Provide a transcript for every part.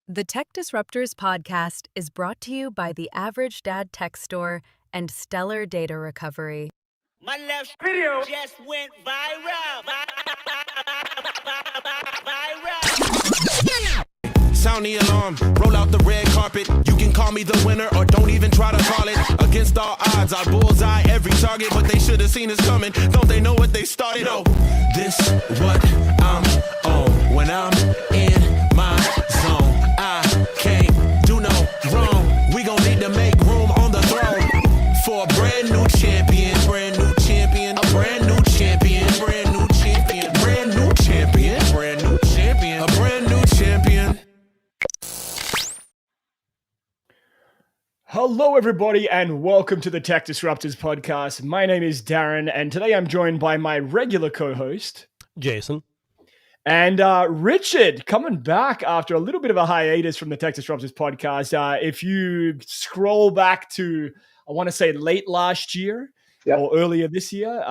The Tech Disruptors podcast is brought to you by the Average Dad Tech Store and Stellar Data Recovery. My left video just went viral. Sound the alarm, roll out the red carpet. You can call me the winner or don't even try to call it. Against all odds, I bullseye every target, but they should have seen us coming. Don't they know what they started? Oh, this what I'm on. When I'm in my zone, I can't do no wrong. We gon' need to make room on the throne for a brand new champion, brand new champion, a brand new champion, brand new champion, brand new champion, brand new champion, a brand new champion. Hello, everybody, and welcome to the Tech Disruptors podcast. My name is Darren, and today I'm joined by my regular co-host, Jason. And Richard, coming back after a little bit of a hiatus from the Tech Disruptors podcast. If you scroll back to, I want to say late last year or earlier this year,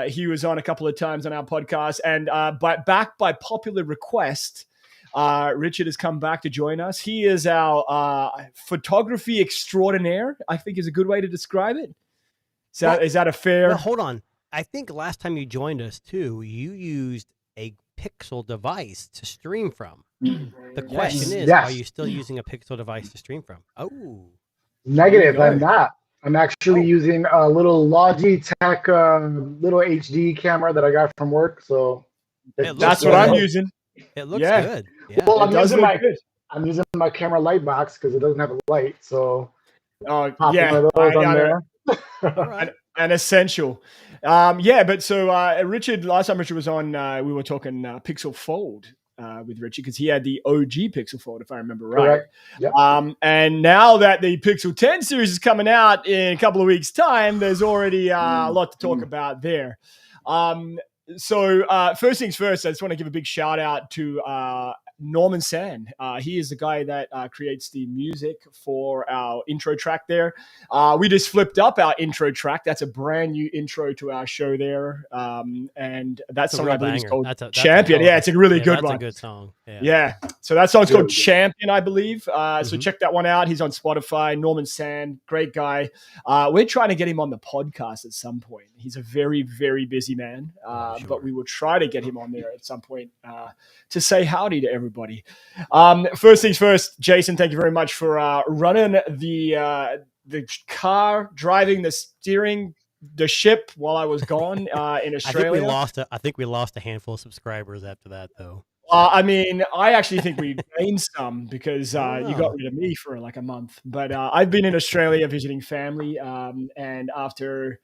he was on a couple of times on our podcast, and back by popular request, Richard has come back to join us. He is our photography extraordinaire, I think is a good way to describe it. So is that a fair? Well, hold on. I think last time you joined us too, you used a Pixel device to stream from. The question is, are you still using a Pixel device to stream from? Oh, negative. I'm not. I'm actually using a little Logitech little HD camera that I got from work. So that's what I'm using. It looks good. Yeah. Well, I'm using my camera light box because it doesn't have a light. So an essential. Richard, last time Richard was on, we were talking Pixel Fold with Richard because he had the OG Pixel Fold, if I remember right. Correct. Yep. And now that the Pixel 10 series is coming out in a couple of weeks' time, there's already a lot to talk about there. So first things first, I just want to give a big shout out to Norman Sand. He is the guy that creates the music for our intro track there. We just flipped up our intro track. That's a brand new intro to our show there. And that song, I believe, is called Champion. It's a really good one. That's a good song. Yeah. So that song's called Champion, I believe. So check that one out. He's on Spotify. Norman Sand, great guy. We're trying to get him on the podcast at some point. He's a very, very busy man. But we will try to get him on there at some point to say howdy to everybody. First things first, Jason, thank you very much for running the car, driving the steering, the ship while I was gone in Australia. I think we lost a handful of subscribers after that, though. I actually think we gained some because you got rid of me for like a month. But I've been in Australia visiting family, and after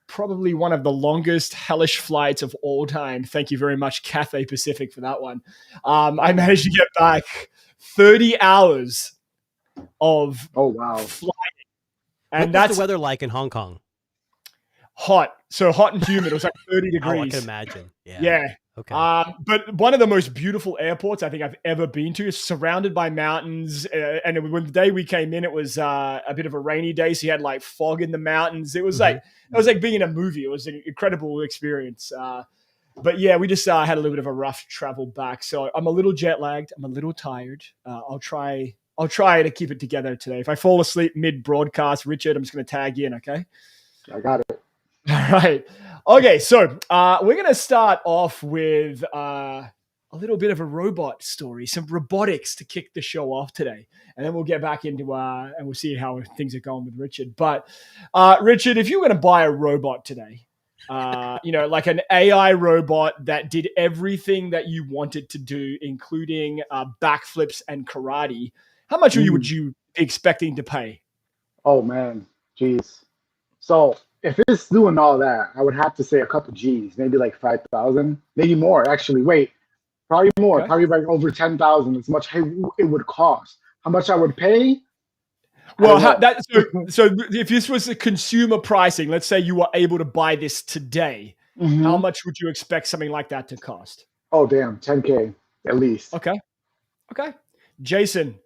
probably one of the longest hellish flights of all time. Thank you very much, Cathay Pacific, for that one. I managed to get back 30 hours of flying. And that's the weather like in Hong Kong? Hot. So hot and humid. It was like 30 degrees. I can imagine. Yeah. Okay. But one of the most beautiful airports I think I've ever been to is surrounded by mountains. And when the day we came in, it was a bit of a rainy day. So you had like fog in the mountains. It was like being in a movie. It was an incredible experience. But yeah, we just had a little bit of a rough travel back. So I'm a little jet lagged. I'm a little tired. I'll try to keep it together today. If I fall asleep mid broadcast, Richard, I'm just going to tag you in. Okay. I got it. All right. Okay, so we're going to start off with a little bit of a robot story, some robotics to kick the show off today. And then we'll get back into and we'll see how things are going with Richard. But Richard, if you were going to buy a robot today, like an AI robot that did everything that you wanted to do, including backflips and karate, how much would you be expecting to pay? Oh, man. Jeez. So if it's doing all that, I would have to say a couple G's, maybe like 5,000, maybe more. Actually, wait, probably more, probably like over 10,000. As much it would cost. How much I would pay? Well, so if this was a consumer pricing, let's say you were able to buy this today, how much would you expect something like that to cost? Oh, damn, 10K at least. Okay, Jason.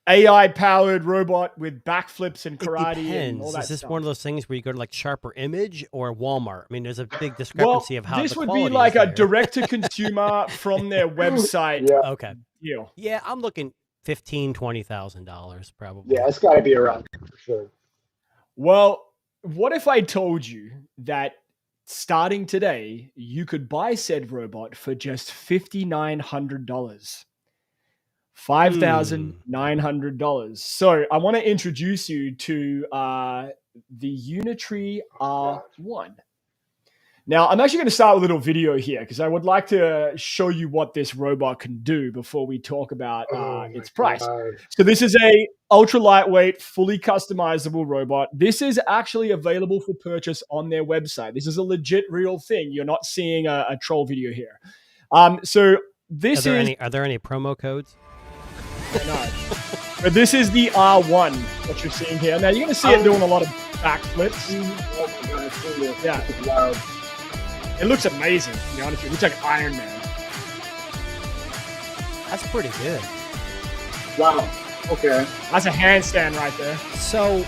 AI-powered robot with backflips and karate and all that Is this stuff. one of those things where you go to like Sharper Image or Walmart? I mean, there's a big discrepancy of how this the would quality be like is a there. direct-to-consumer from their website. Okay. Deal. Yeah, I'm looking $20,000 probably. Yeah, it's got to be around for sure. Well, what if I told you that starting today, you could buy said robot for just $5,900? $5,900. So I want to introduce you to the Unitree R1. Now, I'm actually going to start with a little video here because I would like to show you what this robot can do before we talk about its price. God. So this is a ultra lightweight, fully customizable robot. This is actually available for purchase on their website. This is a legit real thing. You're not seeing a troll video here. So this Are there any promo codes? No. But this is the R1, what you're seeing here. Now, you're going to see it doing a lot of backflips. Oh my God, it's really, Yeah. it's wild. It looks amazing, to be honest with you. It looks like Iron Man. That's pretty good. Wow. Okay. That's a handstand right there. So,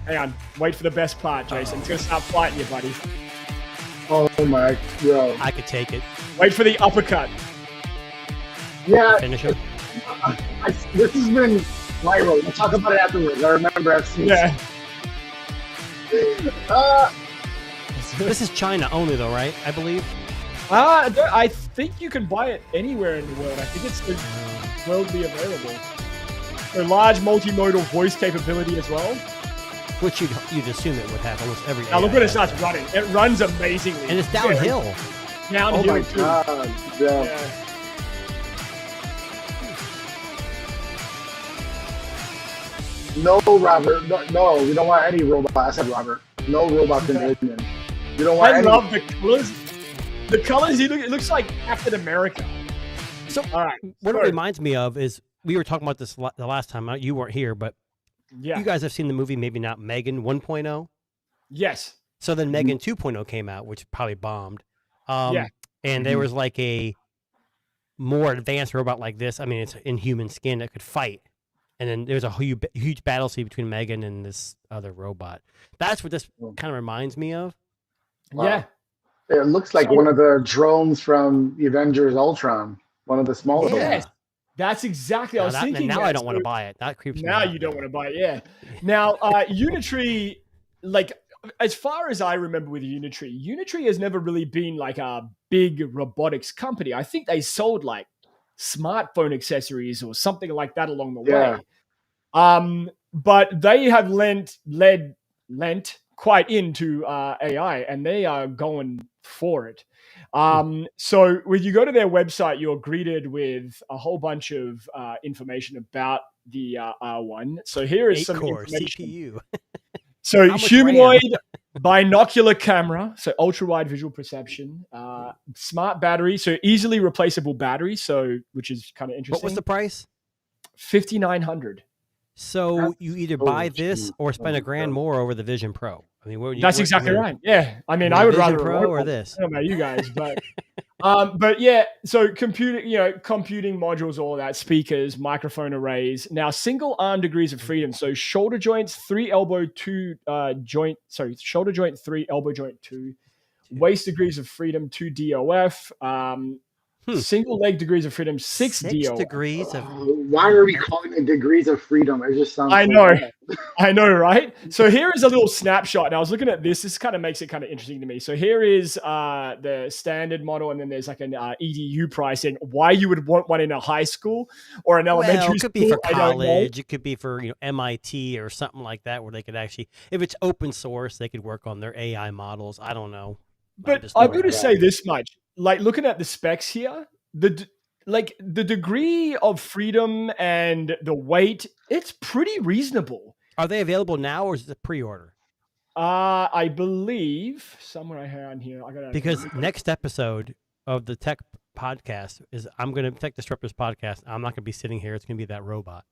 Hang on. Wait for the best part, Jason. It's going to start fighting you, buddy. Oh my God. I could take it. Wait for the uppercut. Yeah. Finish him. This has been viral. We'll talk about it afterwards. I remember I've seen Yeah. This is China only, though, right? I believe. I think you can buy it anywhere in the world. I think it's worldly available. So large multimodal voice capability as well. Which you'd assume it would have almost every. Now look AI when it app. starts running. It runs amazingly. And it's downhill. Oh Downhill my too. God. Yeah. Yeah. No, Robert. No, we don't want any robot. I said Robert. No robot companion. You don't want I any. love the colors. The colors, it looks like Captain America. So, All right. what it so- reminds me of is we were talking about this the last time. You weren't here, but Yeah. you guys have seen the movie, maybe not Megan 1.0. Yes. So then Megan 2.0 came out, which probably bombed. Yeah. And there was like a more advanced robot like this. I mean, it's in human skin that could fight. And then there's a huge battle scene between Megan and this other robot. That's what this kind of reminds me of. Wow. Yeah. It looks like one of the drones from Avengers Ultron. One of the smaller ones. Yes. That's exactly. I was thinking. Now that. I don't want to So buy it. That creeps me Now out. you don't want to buy it. Yeah. Now, Unitree, like as far as I remember with Unitree has never really been like a big robotics company. I think they sold like smartphone accessories or something like that along the way. But they have lent quite into AI, and they are going for it. So when you go to their website, you're greeted with a whole bunch of information about the R1. So here is some 8-core information. CPU. So How much humanoid binocular camera, so ultra wide visual perception, smart battery, so easily replaceable battery, so which is kind of interesting. What was the price? $5,900. So you either buy this cheap. or spend $1,000 more over the Vision Pro. I mean, That's exactly right. Yeah, I mean, you I would Vision rather Pro or robot. this? I don't know about you guys, but yeah. So computing modules, all that, speakers, microphone arrays. Now, single arm degrees of freedom. So shoulder joints, 3 elbow, 2 joint. Sorry, shoulder joint 3, elbow joint 2. Waist degrees of freedom 2 DOF. Single leg degrees of freedom 6 DOF. degrees of. Why are we calling it degrees of freedom? It just sounds. I so know. bad. I know, right? So here is a little snapshot. And I was looking at this. This kind of makes it kind of interesting to me. So here is the standard model, and then there's like an EDU pricing. Why you would want one in a high school or an elementary Well, it school? could be for I don't know. college. It could be for MIT or something like that, where they could actually, if it's open source, they could work on their AI models. I don't know. But just I'm throwing going to it out. say this much: like looking at the specs here, the degree of freedom and the weight, it's pretty reasonable. Are they available now, or is it a pre-order? I believe somewhere around here. I got Because next episode of the Tech Podcast is Tech Disruptors Podcast. I'm not going to be sitting here. It's going to be that robot.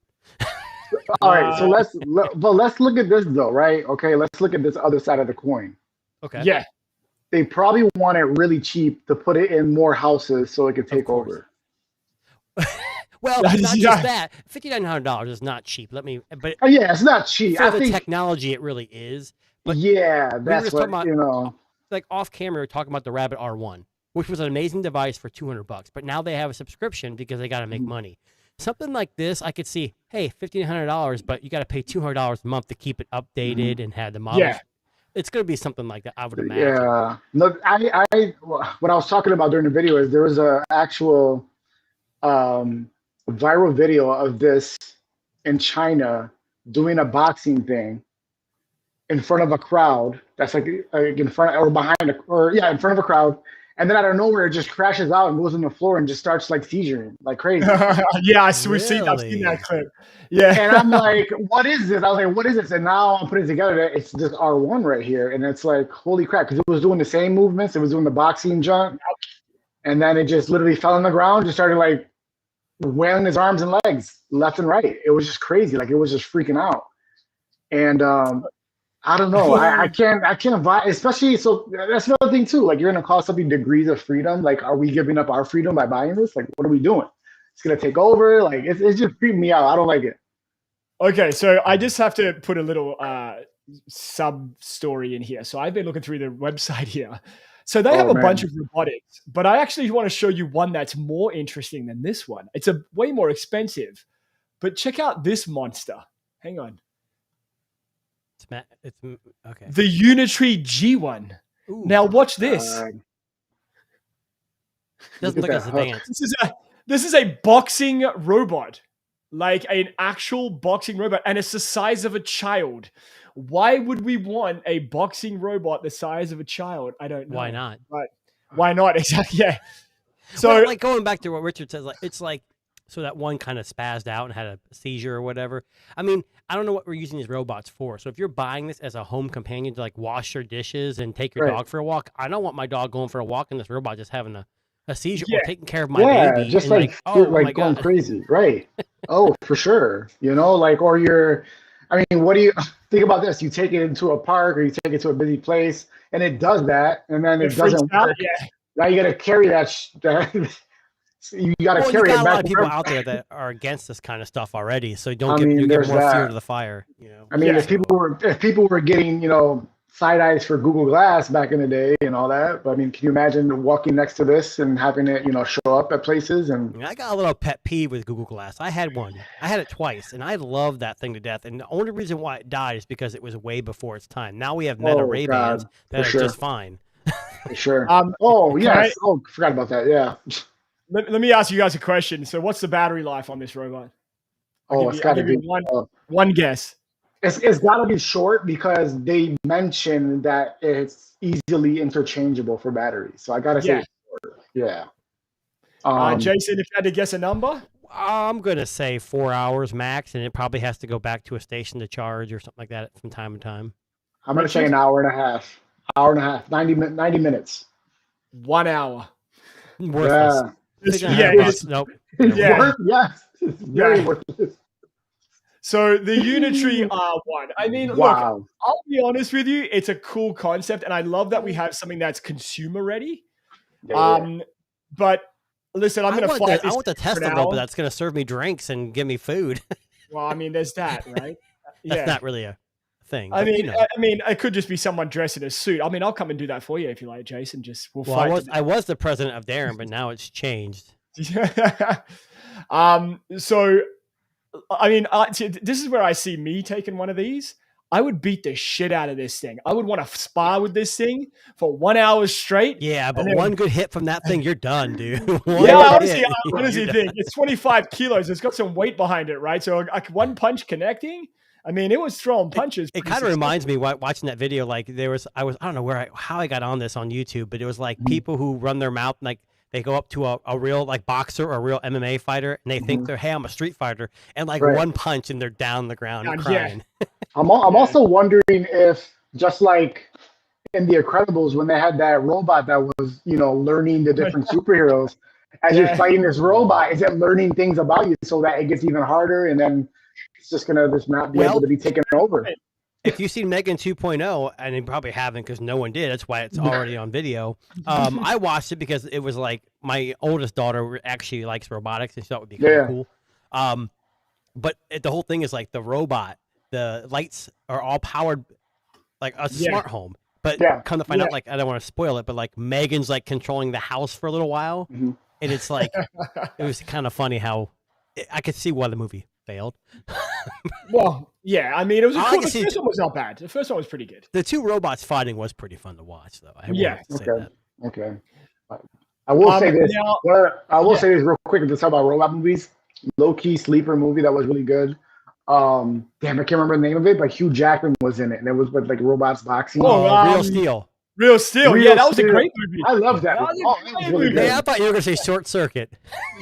All right, so let's look at this though, right? Okay, let's look at this other side of the coin. Okay. Yeah. They probably want it really cheap to put it in more houses so it can take course. over. Well, Yeah. not just that. $5,900 is not cheap. But Oh, yeah, it's not cheap. for I the think. technology, it really is. But Yeah, were that's just what talking about- you know. like off camera, we were talking about the Rabbit R1, which was an amazing device for $200. But now they have a subscription because they got to make money. something like this, I could see, hey, $1,500, but you got to pay $200 a month to keep it updated and have the models. Yeah. It's going to be something like that, I would imagine. Yeah. No, what I was talking about during the video is there was a actual viral video of this in China doing a boxing thing in front of a crowd. That's like in front or behind in front of a crowd. And then out of nowhere, it just crashes out and goes on the floor and just starts like seizuring like crazy. Yeah, I've seen that clip. Yeah. And I'm like, what is this? I was like, what is this? And now I'm putting it together. It's this R1 right here. And it's like, holy crap. Because it was doing the same movements. It was doing the boxing jump. And then it just literally fell on the ground, just started like wailing his arms and legs left and right. It was just crazy. Like it was just freaking out. And I don't know. I can't vibe, especially. So that's another thing too. Like you're going to call something degrees of freedom. Like, are we giving up our freedom by buying this? Like, what are we doing? It's going to take over. Like it's just creeping me out. I don't like it. Okay. So I just have to put a little sub story in here. So I've been looking through the website here. So they have a bunch of robotics, but I actually want to show you one that's more interesting than this one. It's a way more expensive, but check out this monster. Hang on. It's okay. The Unitree G1. Ooh. Now watch this. Doesn't look as advanced. This is a boxing robot, like an actual boxing robot, and it's the size of a child. Why would we want a boxing robot the size of a child? I don't know. Why not? Right. Why not? Exactly. Yeah. So, well, like going back to what Richard says, like it's like so that one kind of spazzed out and had a seizure or whatever. I mean, I don't know what we're using these robots for. So if you're buying this as a home companion to like wash your dishes and take your dog for a walk, I don't want my dog going for a walk and this robot just having a seizure or taking care of my baby. Just and like going crazy. Right. Oh, for sure. You know, like, or I mean, what do you think about this? You take it into a park or you take it to a busy place and it does that. And then it doesn't work. Yeah. Now you got to carry that. You got to carry it back. A lot of people out there that are against this kind of stuff already. So you get more fuel to the fire. You know? I mean, if people were getting, side eyes for Google Glass back in the day and all that. But I mean, can you imagine walking next to this and having it, show up at places? And I got a little pet peeve with Google Glass. I had one. I had it twice, and I loved that thing to death. And the only reason why it died is because it was way before its time. Now we have Meta Ray-Bans that are just fine. For sure. I forgot about that. Yeah. Let me ask you guys a question. So, what's the battery life on this robot? It's got to be one guess. It's got to be short because they mentioned that it's easily interchangeable for batteries. So I got to say short. Yeah. Jason, if you had to guess a number? I'm going to say 4 hours max, and it probably has to go back to a station to charge or something like that from time to time. I'm going to say an hour and a half. 90 minutes. 1 hour. Worthless. Nope. Yes. It's very worthless. So the Unitree R1. I mean, look, I'll be honest with you. It's a cool concept, and I love that we have something that's consumer ready. But listen, I'm going to fight this. I want the Tesla robot that's going to serve me drinks and give me food. Well, I mean, there's that, right? That's not really a thing. I mean, it could just be someone dressed in a suit. I mean, I'll come and do that for you if you like, Jason. We'll fight. I was the president of Darren, but now it's changed. So, I mean, this is where I see me taking one of these. I would beat the shit out of this thing. I would want to spar with this thing for 1 hour straight. Yeah, but one good hit from that thing, you're done, dude. Honestly, think it's 25 kilos. It's got some weight behind it, right? So one punch connecting. I mean, it was throwing punches. It kind of reminds me watching that video. Like I don't know how I got on this on YouTube, but it was like people who run their mouth like they go up to a real like boxer or a real MMA fighter, and they think they're, hey, I'm a street fighter, and like one punch and they're down the ground and crying. Yeah. I'm also wondering if just like in The Incredibles when they had that robot that was learning the different superheroes, as you're fighting this robot, is it learning things about you so that it gets even harder and then it's just gonna not be able to be taken over. If you've seen Megan 2.0, and you probably haven't because no one did, that's why it's already on video. I watched it because it was like my oldest daughter actually likes robotics and she thought it would be kind of cool. But the whole thing is like the robot, the lights are all powered like a smart home. But come to find out, like I don't want to spoil it, but like Megan's like controlling the house for a little while, and it's like it was kind of funny how I could see why the movie failed. Well, yeah. I mean, it was. I Cool. can The see first one was not bad. The first one was pretty good. The two robots fighting was pretty fun to watch, though. I Yeah. will say that. Okay. I will say this. now- I will say this real quick. If we talk about robot movies, low key sleeper movie that was really good. Damn, I can't remember the name of it, but Hugh Jackman was in it, and it was with like robots boxing. Oh, Real Steel. Real Steel. Real yeah, that was a Steel. great movie. I love that. That was a Oh, that great was really movie. good. Yeah, I thought you were gonna say Short Circuit.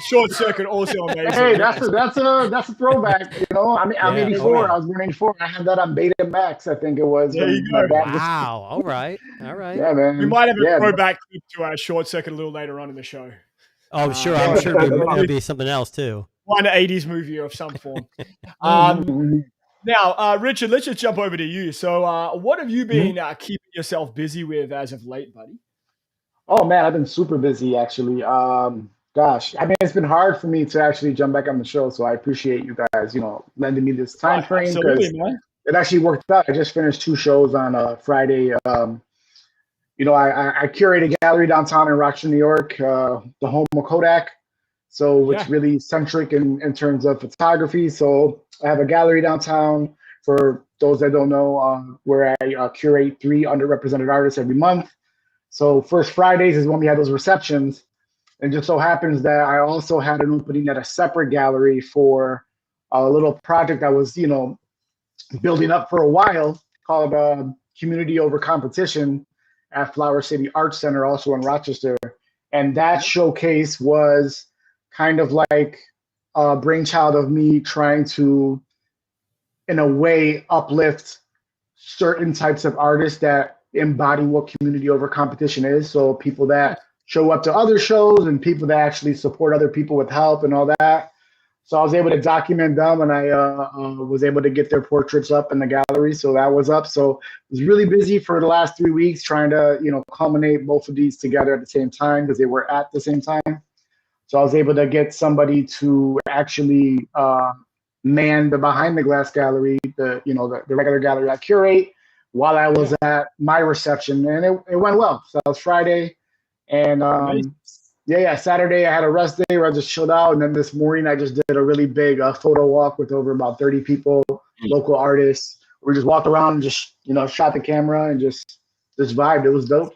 Short Circuit also amazing. Hey, that's a throwback. You know, I mean, I'm Yeah. 84. Oh, yeah. I was born 84. I had that on Betamax. I think it was. There when you my go. dad was- Wow. All right. Yeah, man. We might have a yeah, throwback clip to Short Circuit a little later on in the show. Oh, sure. yeah. I'm sure there'll be something else too. One 80s movie of some form. Mhm. Now, Richard, let's just jump over to you. So, what have you been keeping yourself busy with as of late, buddy? Oh man, I've been super busy actually. Gosh, I mean, it's been hard for me to actually jump back on the show, so I appreciate you guys, lending me this time frame Absolutely, because man. it actually worked out. I just finished 2 shows on Friday. I curate a gallery downtown in Rochester, New York, the home of Kodak. So it's really centric in terms of photography. So I have a gallery downtown. For those that don't know, where I curate 3 underrepresented artists every month. So first Fridays is when we had those receptions. And just so happens that I also had an opening at a separate gallery for a little project I was, building up for a while called Community Over Competition at Flower City Arts Center, also in Rochester. And that showcase was kind of like a brainchild of me trying to, in a way, uplift certain types of artists that embody what community over competition is. So people that show up to other shows and people that actually support other people with help and all that. So I was able to document them, and I was able to get their portraits up in the gallery. So that was up. So I was really busy for the last 3 weeks trying to, culminate both of these together at the same time because they were at the same time. So I was able to get somebody to actually man the behind the glass gallery, the regular gallery I curate, while I was at my reception, and it went well. So that was Friday, and Saturday I had a rest day where I just chilled out, and then this morning I just did a really big photo walk with over about 30 people, local artists. We just walked around and just shot the camera and just vibed. It was dope.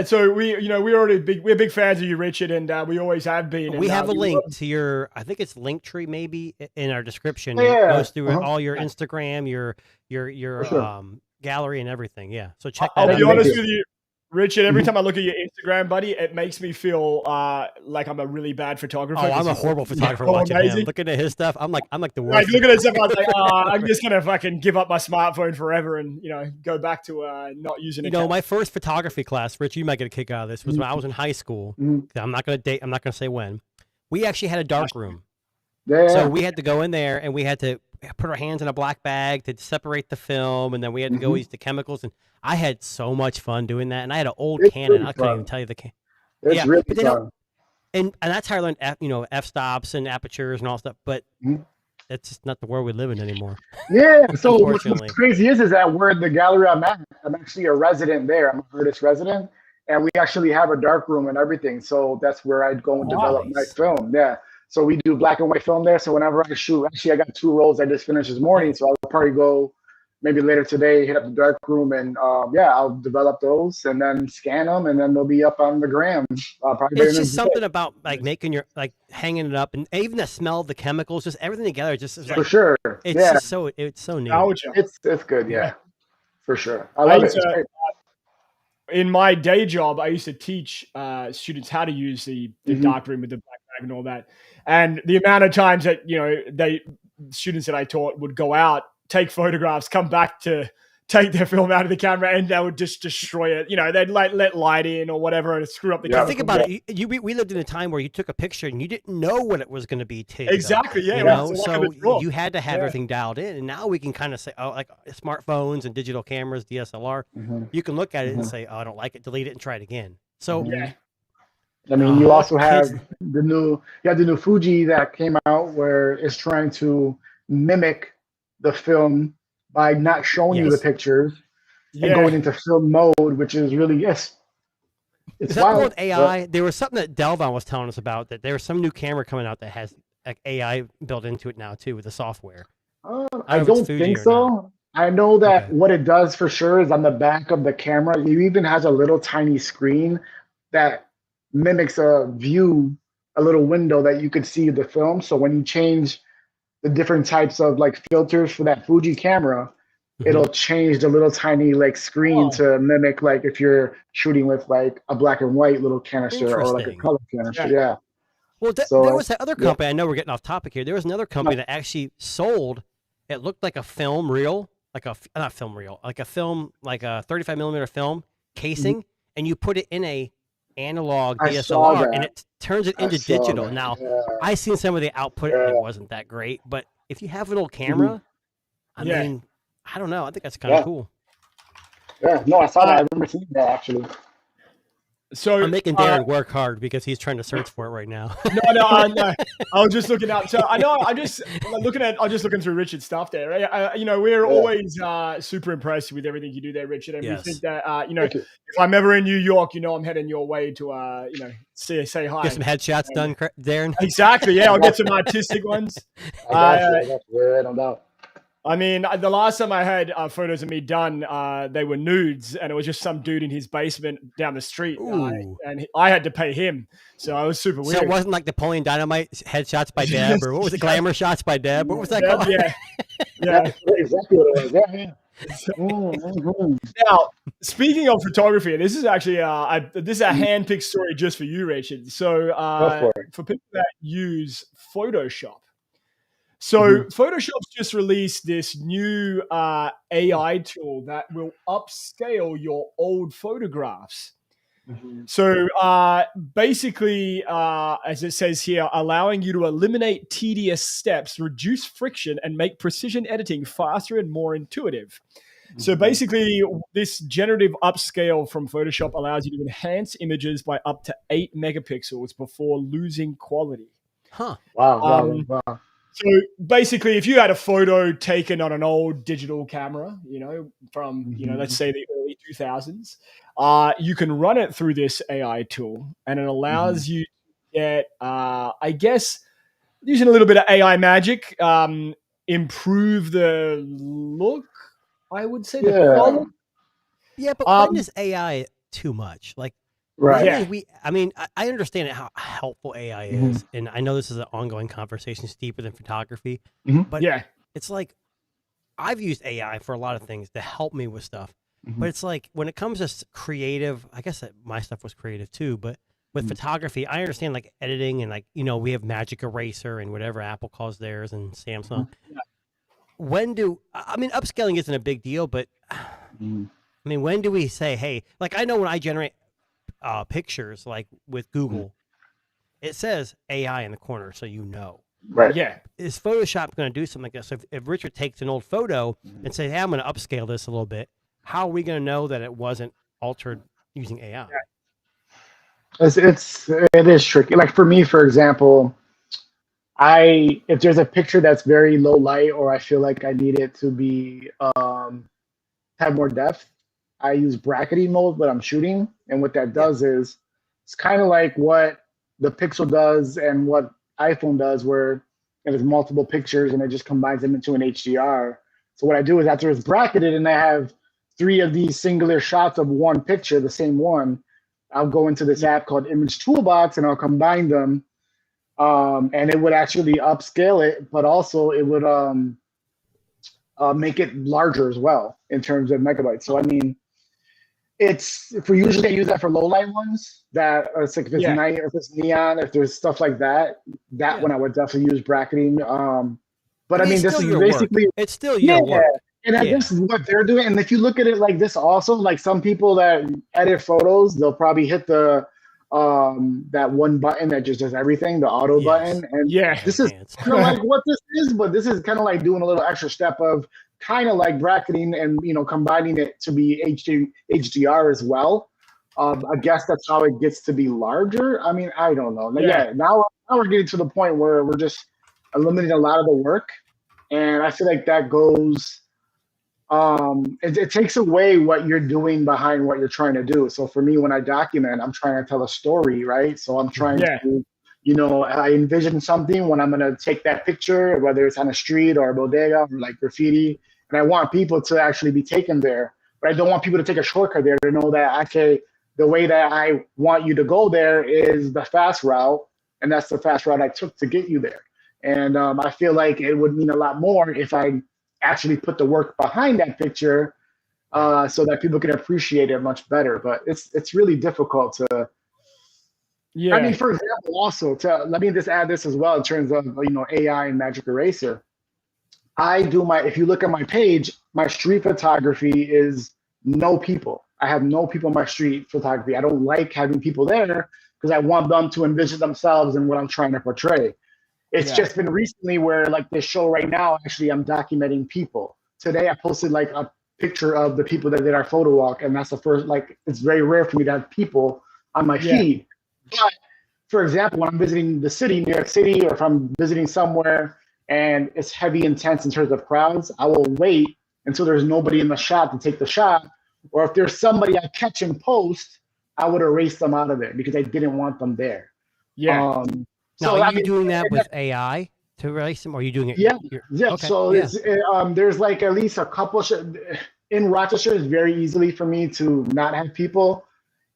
So we're big fans of you, Richard, and we always have been. We and, have a link to your, I think it's Linktree maybe in our description. It Yeah. goes through all your Instagram, your sure. gallery and everything. Yeah. So check that I'll out. be honest you. with you, Richard. Every time I look at your Instagram, buddy, it makes me feel like I'm a really bad photographer. Oh, I'm a horrible photographer so watching amazing. him. Looking at his stuff, I'm like the worst. Like looking at stuff, I was like, I'm just gonna fucking give up my smartphone forever and go back to not using it. my first photography class, Rich, you might get a kick out of this, was when I was in high school. I'm not gonna date. I'm not gonna say when. We actually had a dark room. Yeah. So we had to go in there and we had to put our hands in a black bag to separate the film, and then we had to go use the chemicals. And I had so much fun doing that. And I had an old It's Canon. really I couldn't fun. even tell you the Canon. It's yeah, really but they fun. don't- And that's how I learned, f-stops and apertures and all stuff. But that's just not the world we live in anymore. Yeah. So Unfortunately. what's crazy is that where the gallery I'm at, I'm actually a resident there. I'm an artist resident, and we actually have a dark room and everything. So that's where I'd go and develop my Nice. film. Yeah. So we do black and white film there. So whenever I shoot, actually I got 2 rolls I just finished this morning. So I'll probably go maybe later today, hit up the dark room, and I'll develop those and then scan them, and then they'll be up on the gram. Probably It's just something about like making your, like hanging it up, and even the smell of the chemicals, just everything together. Just is for like, sure. it's Yeah, just so, it's so neat. Nostalgia. it's good. Yeah, for sure. I I love it. used It's to- great. In my day job, I used to teach students how to use the dark room with the black bag and all that. And the amount of times that students that I taught would go out, take photographs, come back to take their film out of the camera, and they would just destroy it. They'd let light in or whatever and screw up the camera. Think about it. We lived in a time where you took a picture and you didn't know what it was going to be. Exactly, yeah, You it know, was luck of the so draw. you had to have Yeah. everything dialed in, and now we can kind of say, oh, like smartphones and digital cameras, DSLR. Mhm. You can look at it and say, oh, I don't like it, delete it, and try it again. So Yeah. I mean, you also have kids- the new Fuji that came out where it's trying to mimic the film by not showing you the Yes. pictures and Yeah. going into film mode, which is really It's Is that the one wild. with AI? There was something that Delvon was telling us about, that there was some new camera coming out that has like AI built into it now too with the software. I if it's don't Fuji think or so. not. I know that Okay. what it does for sure is on the back of the camera, it even has a little tiny screen that mimics a view, a little window that you could see the film. So when you change the different types of like filters for that Fuji camera, it'll change the little tiny like screen Oh. to mimic like if you're shooting with like a black and white little canister or like a Interesting. color canister. Yeah. Yeah. Well, So, there was that other yeah. company. I know we're getting off topic here. There was another company that actually sold. It looked like a film reel, like a not film reel, like a film, like a 35 millimeter film casing, and you put it in a analog I saw DSLR, and that. it turns it I into saw digital. that. Now, Yeah. I seen some of the output, and it wasn't that great. But if you have a little camera, I Yeah. mean, I don't know. I think that's kind of Yeah. cool. Yeah. No, I saw that. I remember seeing that actually. So I'm making Darren work hard because he's trying to search for it right now. No, I was just looking up. So I know I'm just looking through Richard's stuff there. Right? We're always super impressed with everything you do there, Richard, and Yes. we think that Thank you. if I'm ever in New York, I'm heading your way to say hi. Get some headshots done, Darren. Exactly. Yeah, I'll get some artistic ones. I got you. No doubt. I mean, the last time I had photos of me done, they were nudes, and it was just some dude in his basement down the street, Ooh. and I had to pay him, so I was super weird. So it wasn't like Napoleon Dynamite headshots by Deb, or what was it, Glamour shots by Deb? What was that called? Yeah. That's exactly what it was. Yeah. Mhm. Now, speaking of photography, this is actually this is a hand-picked story just for you, Richard. So, Go for for people that use Photoshop, so Photoshop's just released this new AI tool that will upscale your old photographs. So basically, as it says here, allowing you to eliminate tedious steps, reduce friction, and make precision editing faster and more intuitive. So basically, this generative upscale from Photoshop allows you to enhance images by up to 8 megapixels before losing quality. Huh. Wow. So basically, if you had a photo taken on an old digital camera, from, let's say the early 2000s, you can run it through this AI tool, and it allows you to get, I guess, using a little bit of AI magic, improve the look, I would say. The quality. Yeah, but when is AI too much? Like, Right. when I mean, I understand how helpful AI is, and I know this is an ongoing conversation. It's deeper than photography, but Yeah. it's like I've used AI for a lot of things to help me with stuff. But it's like when it comes to creative, I guess that my stuff was creative too, but with photography, I understand like editing and like, we have Magic Eraser and whatever Apple calls theirs and Samsung. I mean, upscaling isn't a big deal, but I mean, when do we say, hey, like I know when I generate pictures like with Google, it says AI in the corner, so Right. Yeah. Is Photoshop going to do something like this? If Richard takes an old photo and says, hey, I'm going to upscale this a little bit, how are we going to know that it wasn't altered using AI? It is tricky. Like for me, for example, if there's a picture that's very low light or I feel like I need it to be have more depth, I use bracketing mode when I'm shooting, and what that does is it's kind of like what the Pixel does and what iPhone does, where there's multiple pictures and it just combines them into an HDR. So what I do is after it's bracketed and I have 3 of these singular shots of one picture, the same one, I'll go into this app called Image Toolbox and I'll combine them, and it would actually upscale it, but also it would make it larger as well in terms of megabytes. So I mean, usually I use that for low light ones. That it's like if it's night or if it's neon, if there's stuff like that, one I would definitely use bracketing. But I mean, this is basically it's still your work. And this is what they're doing. And if you look at it like this, also like some people that edit photos, they'll probably hit the that one button that just does everything, the auto button. And this is kind of like what this is, but this is kind of like doing a little extra step of kind of like bracketing and combining it to be HDR as well. I guess that's how it gets to be larger. I mean, I don't know. Now we're getting to the point where we're just eliminating a lot of the work, and I feel like that goes it takes away what you're doing behind what you're trying to do. So for me, when I document, I'm trying to tell a story, right? So I'm trying Yeah. to, you know, I envision something when I'm gonna take that picture, whether it's on a street or a bodega or like graffiti, and I want people to actually be taken there. But I don't want people to take a shortcut there to know that, okay, the way that I want you to go there is the fast route, and that's the fast route I took to get you there. And I feel like it would mean a lot more if I actually put the work behind that picture, so that people can appreciate it much better. But it's really difficult to. Yeah. I mean, for example, also let me just add this as well in terms of, you know, AI and Magic Eraser. If you look at my page, my street photography is no people. I have no people in my street photography. I don't like having people there because I want them to envision themselves in what I'm trying to portray. It's just been recently where, like this show right now, actually I'm documenting people. Today I posted like a picture of the people that did our photo walk, and that's the first, like, it's very rare for me to have people on my feed. But for example, when I'm visiting the city, New York City, or if I'm visiting somewhere and it's heavy intense in terms of crowds, I will wait until there's nobody in the shot to take the shot. Or if there's somebody I catch and post, I would erase them out of there because I didn't want them there. Yeah. Now, are you doing that with AI to erase them, or are you doing it? Yeah. Okay. So it's, there's like at least a couple in Rochester. It's very easily for me to not have people.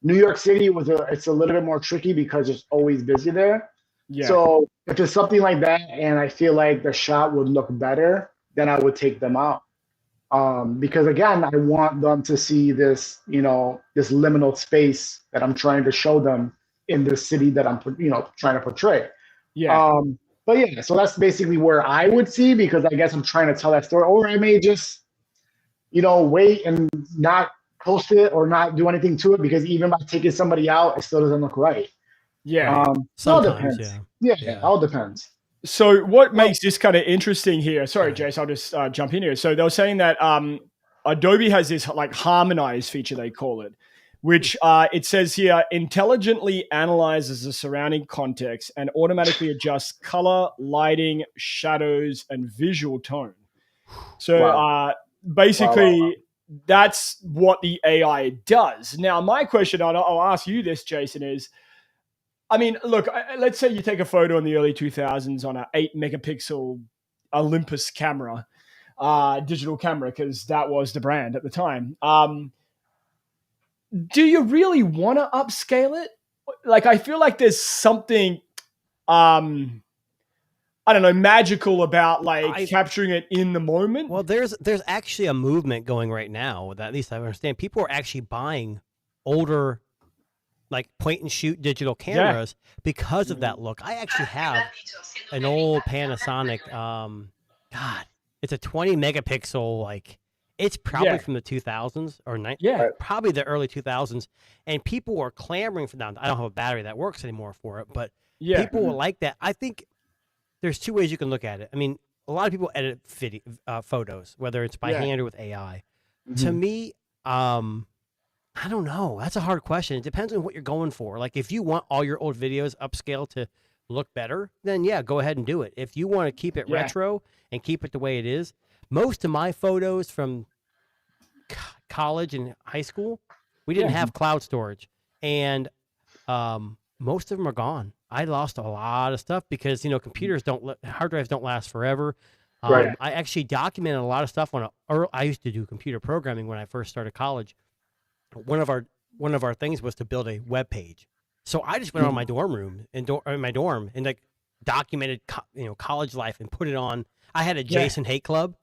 New York City it's a little bit more tricky because it's always busy there. Yeah. So if it's something like that, and I feel like the shot would look better, then I would take them out. Because again, I want them to see this, you know, this liminal space that I'm trying to show them in the city that I'm, you know, trying to portray. Yeah. But yeah, so that's basically where I would see, because I guess I'm trying to tell that story, or I may just, you know, wait and not post it or not do anything to it, because even by taking somebody out, it still doesn't look right. Yeah. So it all Sometimes, depends. yeah. Yeah, it all depends. So what makes this kind of interesting here? Sorry, Jace, I'll just jump in here. So they were saying that Adobe has this like harmonize feature, they call it, which it says here intelligently analyzes the surrounding context and automatically adjusts color, lighting, shadows, and visual tone. So basically, that's what the AI does. Now, my question, I'll ask you this, Jason, is, I mean, look, let's say you take a photo in the early 2000s on an 8 megapixel Olympus camera, digital camera, because that was the brand at the time. Do you really want to upscale it? Like, I feel like there's something, I don't know, magical about like capturing it in the moment. Well, there's actually a movement going right now that, at least I understand, people are actually buying older, like point and shoot digital cameras because of that look. I actually have an old Panasonic, God, it's a 20 megapixel, like it's probably from the 2000s or probably the early 2000s, and people were clamoring for that. I don't have a battery that works anymore for it, but people will like that. I think there's two ways you can look at it. I mean, a lot of people edit photos, whether it's by hand or with AI. To me, I don't know. That's a hard question. It depends on what you're going for. Like, if you want all your old videos upscale to look better, then yeah, go ahead and do it. If you want to keep it retro and keep it the way it is, most of my photos from college and high school, we didn't have cloud storage, and most of them are gone. I lost a lot of stuff because, you know, hard drives don't last forever. I actually documented a lot of stuff I used to do computer programming when I first started college. One of our things was to build a web page. So I just went on my dorm room and my dorm and like documented college life and put it on. I had a Jason hate club.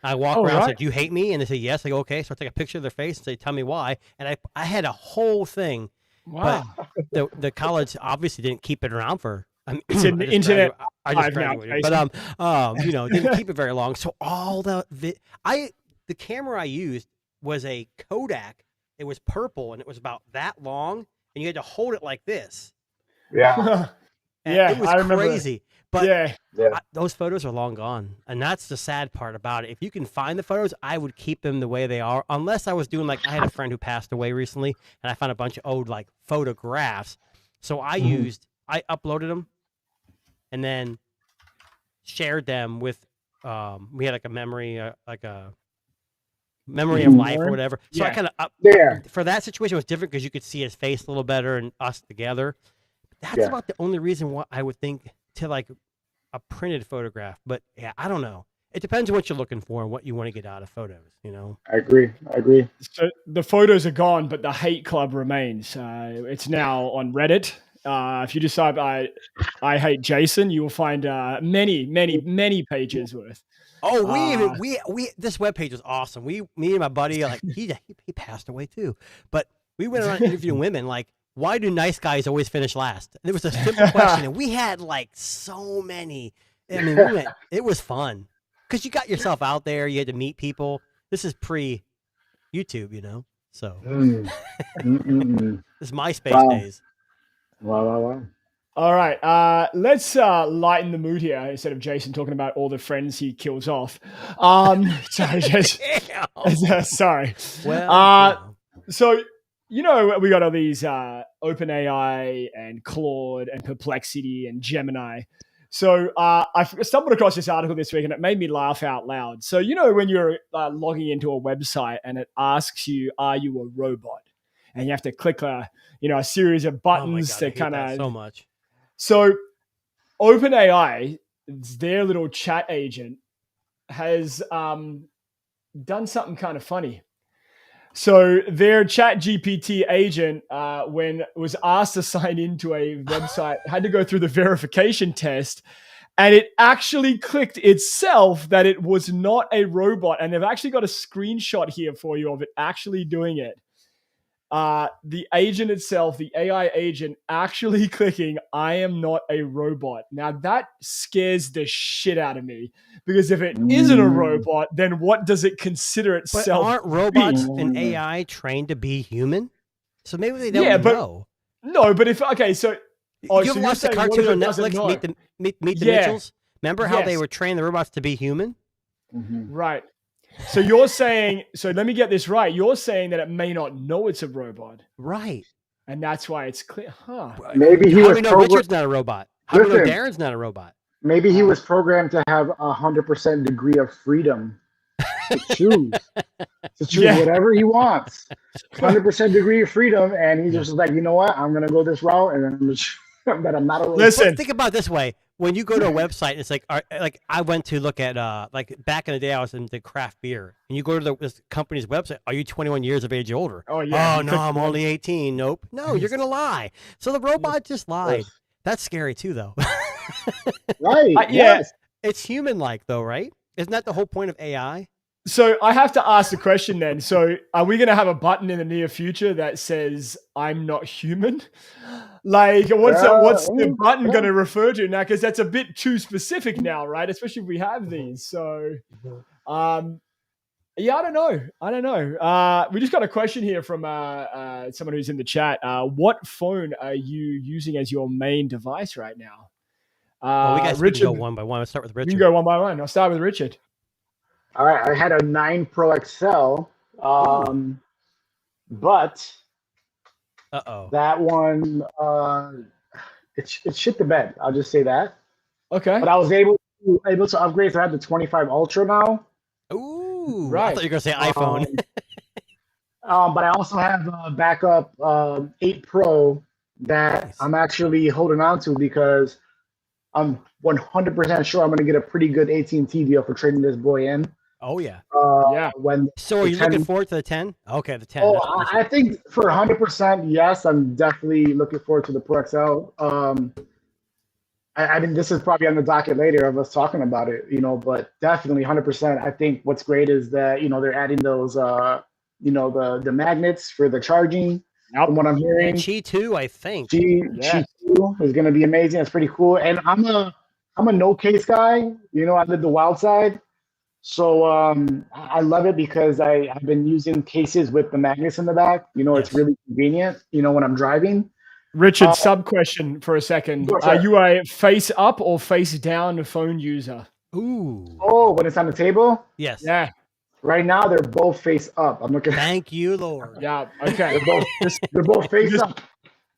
I walk around and say, "Do you hate me?" And they say yes. I go, "Okay." So I take a picture of their face and say, "Tell me why." And I had a whole thing. Wow. But the college obviously didn't keep it around for. It's an internet. I just graduated, but didn't keep it very long. So all the camera I used was a Kodak. It was purple and it was about that long, and you had to hold it like this. Yeah. It was I remember. crazy. But those photos are long gone, and that's the sad part about it. If you can find the photos, I would keep them the way they are, unless I was doing like I had a friend who passed away recently, and I found a bunch of old like photographs. So I uploaded them, and then shared them with. We had like a memory, like a memory of life or whatever. So I Yeah. kind of Yeah. for that situation it was different because you could see his face a little better and us together. That's Yeah. about the only reason why I would think to like a printed photograph. But yeah, I don't know. It depends on what you're looking for and what you want to get out of photos. You know. I agree. So the photos are gone, but the hate club remains. It's now on Reddit. If you just type I hate Jason, you will find many pages worth. Oh, we this webpage was awesome. Me and my buddy, like he passed away too, but we went around interviewing women like, why do nice guys always finish last? And it was a simple question, and we had like so many. I mean, it was fun because you got yourself out there. You had to meet people. This is pre YouTube, you know. So this is MySpace days. Wow. All right, let's lighten the mood here instead of Jason talking about all the friends he kills off. Sorry, Jason. Sorry. Well, So, you know, we got all these OpenAI and Claude and Perplexity and Gemini. So I stumbled across this article this week and it made me laugh out loud. So, you know, when you're logging into a website and it asks you, are you a robot? And you have to click a series of buttons I to hate kind that of... so much. So OpenAI, their little chat agent, has done something kind of funny. So their chat GPT agent, when was asked to sign into a website, had to go through the verification test, and it actually clicked itself that it was not a robot. And they've actually got a screenshot here for you of it actually doing it. The agent itself, the AI agent, actually clicking, I am not a robot. Now that scares the shit out of me, because if it isn't a robot, then what does it consider But itself? aren't robots and AI trained to be human? So maybe they don't know. No, but if so. Oh, You so ever you're watched the saying, what cartoon if it on doesn't Netflix, know? Meet the Yeah. Mitchells? Remember how they Yes. were training the robots to be human? Right. So you're saying, so let me get this right. You're saying that it may not know it's a robot, Right. and that's why it's clear. Huh. Maybe he How do was we know Richard's not a robot? How do we know Listen. Darren's not a robot? Maybe he was programmed to have 100% degree of freedom to choose Yeah. whatever he wants. 100% degree of freedom, and he just was like, you know what? I'm gonna go this route, and that I'm not a robot. Listen. Think about it this way: when you go to a website, it's like I went to look at like back in the day, I was into craft beer, and you go to this company's website. Are you 21 years of age or older? Oh, yeah. Oh no, I'm only 18. Nope. No, you're gonna lie. So the robot just lied. That's scary too, though. Right? Yeah. Yes. It's human-like, though, right? Isn't that the whole point of AI? So I have to ask the question then. So are we going to have a button in the near future that says I'm not human? Like what's the button going to refer to now? Because that's a bit too specific now, right? Especially if we have these. So, yeah, I don't know. We just got a question here from someone who's in the chat. What phone are you using as your main device right now? Well, we guys Richard, can go one by one. Let's start with we Richard. can go one by one. I'll start with Richard. All right. I had a 9 Pro XL, but Uh-oh. that one it shit the bed. I'll just say that. Okay. But I was able to upgrade. So I have the 25 Ultra now. Ooh, Right. I thought you were going to say iPhone. But I also have a backup 8 Pro that Nice. I'm actually holding on to because I'm 100% sure I'm going to get a pretty good AT&T deal for trading this boy in. Oh, yeah. Yeah. When So are the you 10 looking forward to the 10? Okay, the 10. Oh, that's what you I said. think for 100%, yes, I'm definitely looking forward to the Pro XL. I mean, this is probably on the docket later of us talking about it, but definitely 100%. I think what's great is that, they're adding those, the magnets for the charging, from what I'm hearing. And Qi 2, I think. Qi 2 is going to be amazing. It's pretty cool. And I'm a no case guy. I live the wild side. So I love it because I've been using cases with the magnets in the back. It's really convenient, when I'm driving. Richard, sub question for a second. Sure. Are you a face up or face down phone user? Ooh. Oh, when it's on the table? Yes. Yeah. Right now, they're both face up. I'm looking at Thank you, Lord. Yeah. Okay. they're both face up.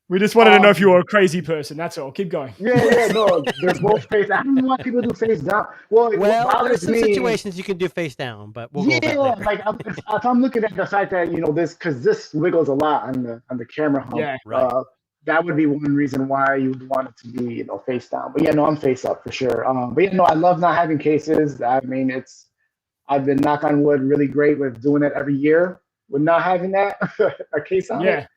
We just wanted to know if you were a crazy person. That's all. Keep going. Yeah, no, they're both face. I don't know why people do face down. Well, what Well, there's bothers some me. situations you can do face down, but we'll go over Yeah, that later. like if I'm looking at the fact that because this wiggles a lot on the camera hump. Yeah, right. That would be one reason why you would want it to be face down. But yeah, no, I'm face up for sure. But yeah, no, I love not having cases. I mean, I've been, knock on wood, really great with doing it every year with not having that a case on it.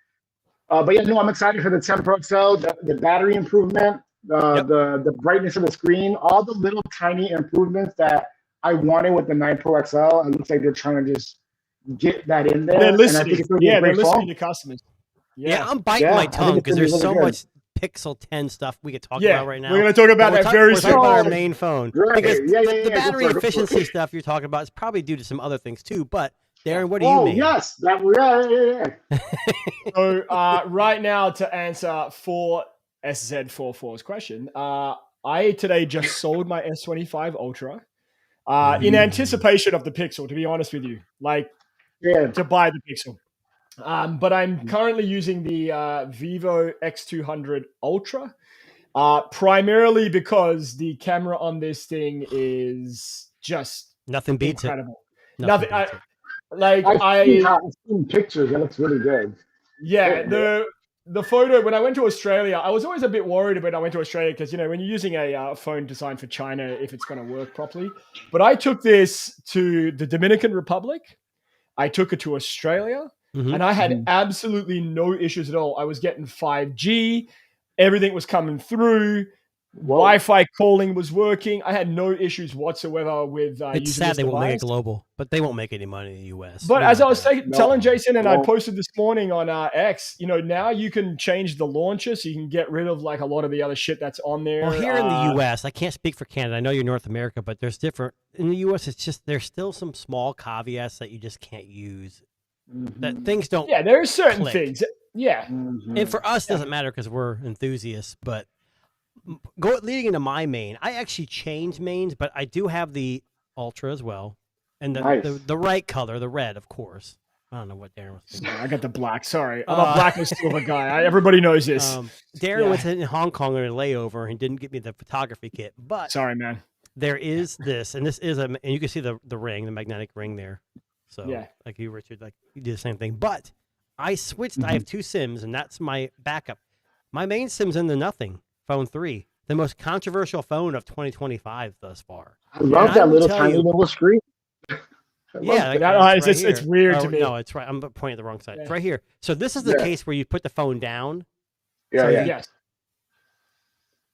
But yeah, no, I'm excited for the 10 Pro XL, the battery improvement, the brightness of the screen, all the little tiny improvements that I wanted with the 9 Pro XL. It looks like they're trying to just get that in there. They're listening. And I think it's gonna be a they're great listening phone. to customers. Yeah, I'm biting Yeah, I my think tongue it's because gonna be there's so really much Pixel 10 stuff we could talk Yeah, about right now. we're going to talk about that very we're talking about our soon. main phone. Right, Because yeah, the go battery for it, go for it. efficiency stuff you're talking about is probably due to some other things too. But Darren, what do you Oh, mean? yes. Yeah. So right now, to answer for SZ44's question, I today just sold my S25 Ultra in anticipation of the Pixel, to be honest with you, to buy the Pixel. But I'm currently using the Vivo X200 Ultra, primarily because the camera on this thing is just Nothing beats incredible. it. Nothing. Beats it. I've seen pictures. That looks really good. Yeah, the photo, when I went to Australia, I was always a bit worried when I went to Australia because, when you're using a phone designed for China, if it's going to work properly. But I took this to the Dominican Republic. I took it to Australia, and I had absolutely no issues at all. I was getting 5G. Everything was coming through. Wi-Fi calling was working. I had no issues whatsoever with It's using sad this they won't make it device. global, but they won't make any money in the U.S. But We as know I was that. telling Jason, and I No. posted this morning on X, now you can change the launcher so you can get rid of a lot of the other shit that's on there. Well, here in the U.S., I can't speak for Canada. I know you're North America, but there's different. In the U.S., it's just there's still some small caveats that you just can't use. That things don't. Yeah, there are certain click. things. Yeah. And for us, it doesn't matter because we're enthusiasts. But leading into my main, I actually changed mains, but I do have the Ultra as well, and the right color, the red, of course. I don't know what Darren was thinking. I got the black. Sorry, I'm a black and silver guy. Everybody knows this. Darren was in Hong Kong on a layover and didn't get me the photography kit. But sorry, man. There is this, and this is and you can see the ring, the magnetic ring there. So like you, Richard, you did the same thing. But I switched. I have two SIMs, and that's my backup. My main SIM's in the Nothing Phone 3, the most controversial phone of 2025 thus far. I love that little tiny little screen. It's weird to me. No, it's right. I'm pointing at the wrong side. It's right here. So this is the case where you put the phone down. Yes.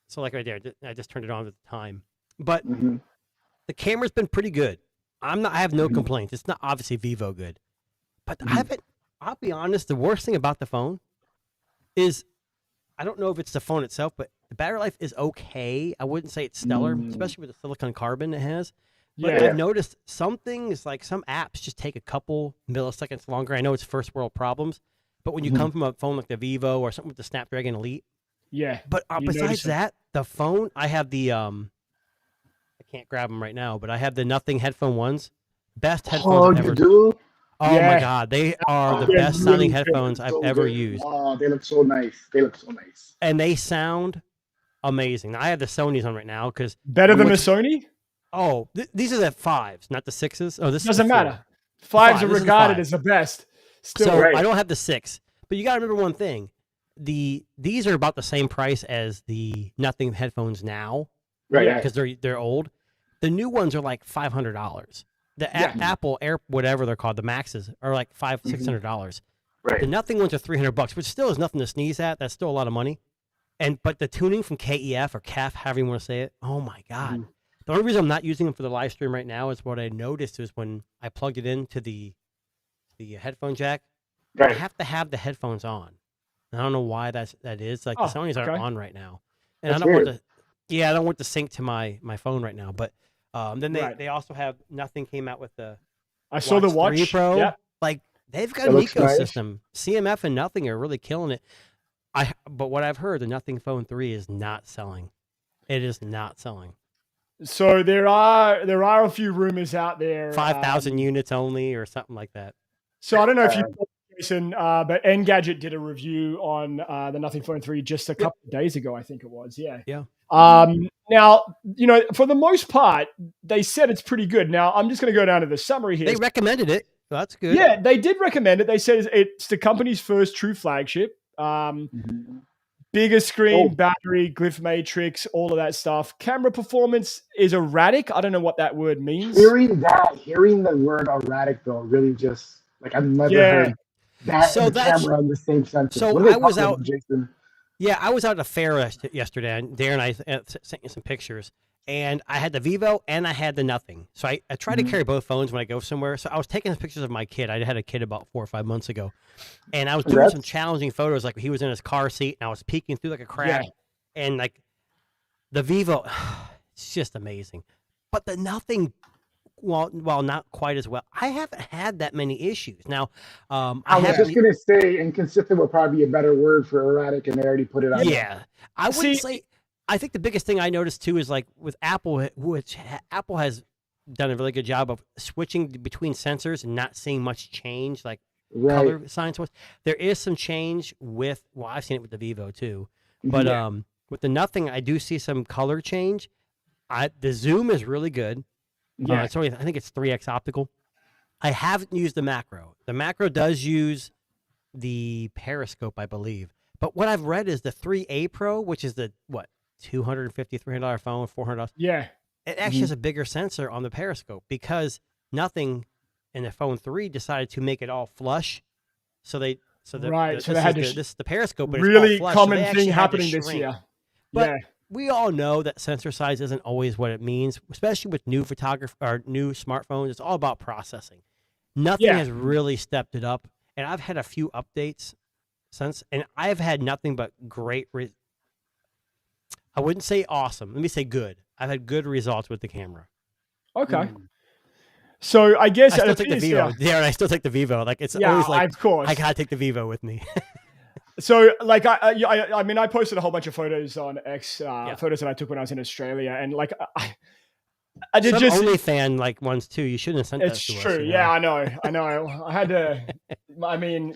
So like right there, I just turned it on at the time. But the camera's been pretty good. I have no complaints. It's not obviously Vivo good, but I'll be honest. The worst thing about the phone is, I don't know if it's the phone itself, but the battery life is okay. I wouldn't say it's stellar, especially with the silicon carbon it has. But I've noticed some things, like some apps just take a couple milliseconds longer. I know it's first world problems, but when you come from a phone like the Vivo or something with the Snapdragon Elite, But besides that, the phone, I have the I can't grab them right now, but I have the Nothing headphone ones. Best headphones I've ever. Do? Oh my god, they are the best sounding headphones I've ever used. Oh, they look so nice. And they sound amazing. Now, I have the Sonys on right now because better than the Sony. Oh, these are the 5s, not the 6s. Oh, this doesn't matter. 5s are regarded as the best. Still, so I don't have the 6, but you got to remember one thing: these are about the same price as the Nothing headphones now, right? Because they're old. The new ones are like $500. The Apple Air, whatever they're called, the Maxes are like $600. Right. The Nothing ones are $300, which still is nothing to sneeze at. That's still a lot of money. But the tuning from KEF or CAF, however you want to say it, oh my god. The only reason I'm not using them for the live stream right now is what I noticed is when I plugged it into the headphone jack, I have to have the headphones on. And I don't know why that is. Like the Sonys aren't on right now, and I don't want to sync to my phone right now. But then they also have Nothing came out with the saw the Watch 3 Pro. Yeah. Like they've got an ecosystem. Nice. CMF and Nothing are really killing it. But what I've heard, the Nothing Phone 3 is not selling. It is not selling. So there are a few rumors out there. 5,000 units only or something like that. So I don't know if you Jason. But Engadget did a review on the Nothing Phone 3 just a couple of days ago, I think it was. Yeah. Yeah. Now, for the most part, they said it's pretty good. Now, I'm just going to go down to the summary here. They recommended it. That's good. Yeah, they did recommend it. They said it's the company's first true flagship. Bigger screen, battery, glyph matrix, all of that stuff. Camera performance is erratic. I don't know what that word means. Hearing the word erratic though, really just like I've never heard that So and the that's- camera in the same sentence. so What are they I was talking out- about, Jason? Yeah, I was out at a fair yesterday, and Darren and I sent you some pictures. And I had the Vivo and I had the Nothing. So I try to carry both phones when I go somewhere. So I was taking pictures of my kid. I had a kid about 4 or 5 months ago. And I was doing some challenging photos, like he was in his car seat and I was peeking through like a crack. Yeah. And like the Vivo, it's just amazing. But the Nothing, while not quite as well, I haven't had that many issues. Now, I was just gonna say inconsistent would probably be a better word for erratic, and they already put it out. Yeah, I wouldn't say. I think the biggest thing I noticed too is like with Apple, which Apple has done a really good job of switching between sensors and not seeing much change, like color science was. There is some change with. Well, I've seen it with the Vivo too, but with the Nothing, I do see some color change. The zoom is really good. Yeah. It's only, I think it's 3x optical. I haven't used the macro. The macro does use the periscope, I believe. But what I've read is the 3A Pro, which is the $250, $300 phone, $400. Yeah. It actually has a bigger sensor on the periscope because Nothing in the phone 3 decided to make it all flush. So they so they had to this is the periscope, but really it's all flush, common so they actually thing had to happening this shrink. year. But yeah. we all know that sensor size isn't always what it means, especially with new new smartphones. It's all about processing. Nothing has really stepped it up, and I've had a few updates since, and I've had nothing but great. I wouldn't say awesome. Let me say good. I've had good results with the camera. Okay. So I guess I still take the Vivo. Yeah, I still take the Vivo. Like it's always like, of course, I gotta take the Vivo with me. So, like, I mean, I posted a whole bunch of photos on X, photos that I took when I was in Australia, and like, I did Some just OnlyFan like ones too. You shouldn't have sent that it's to us. true. You know? Yeah, I know. I had to. I mean,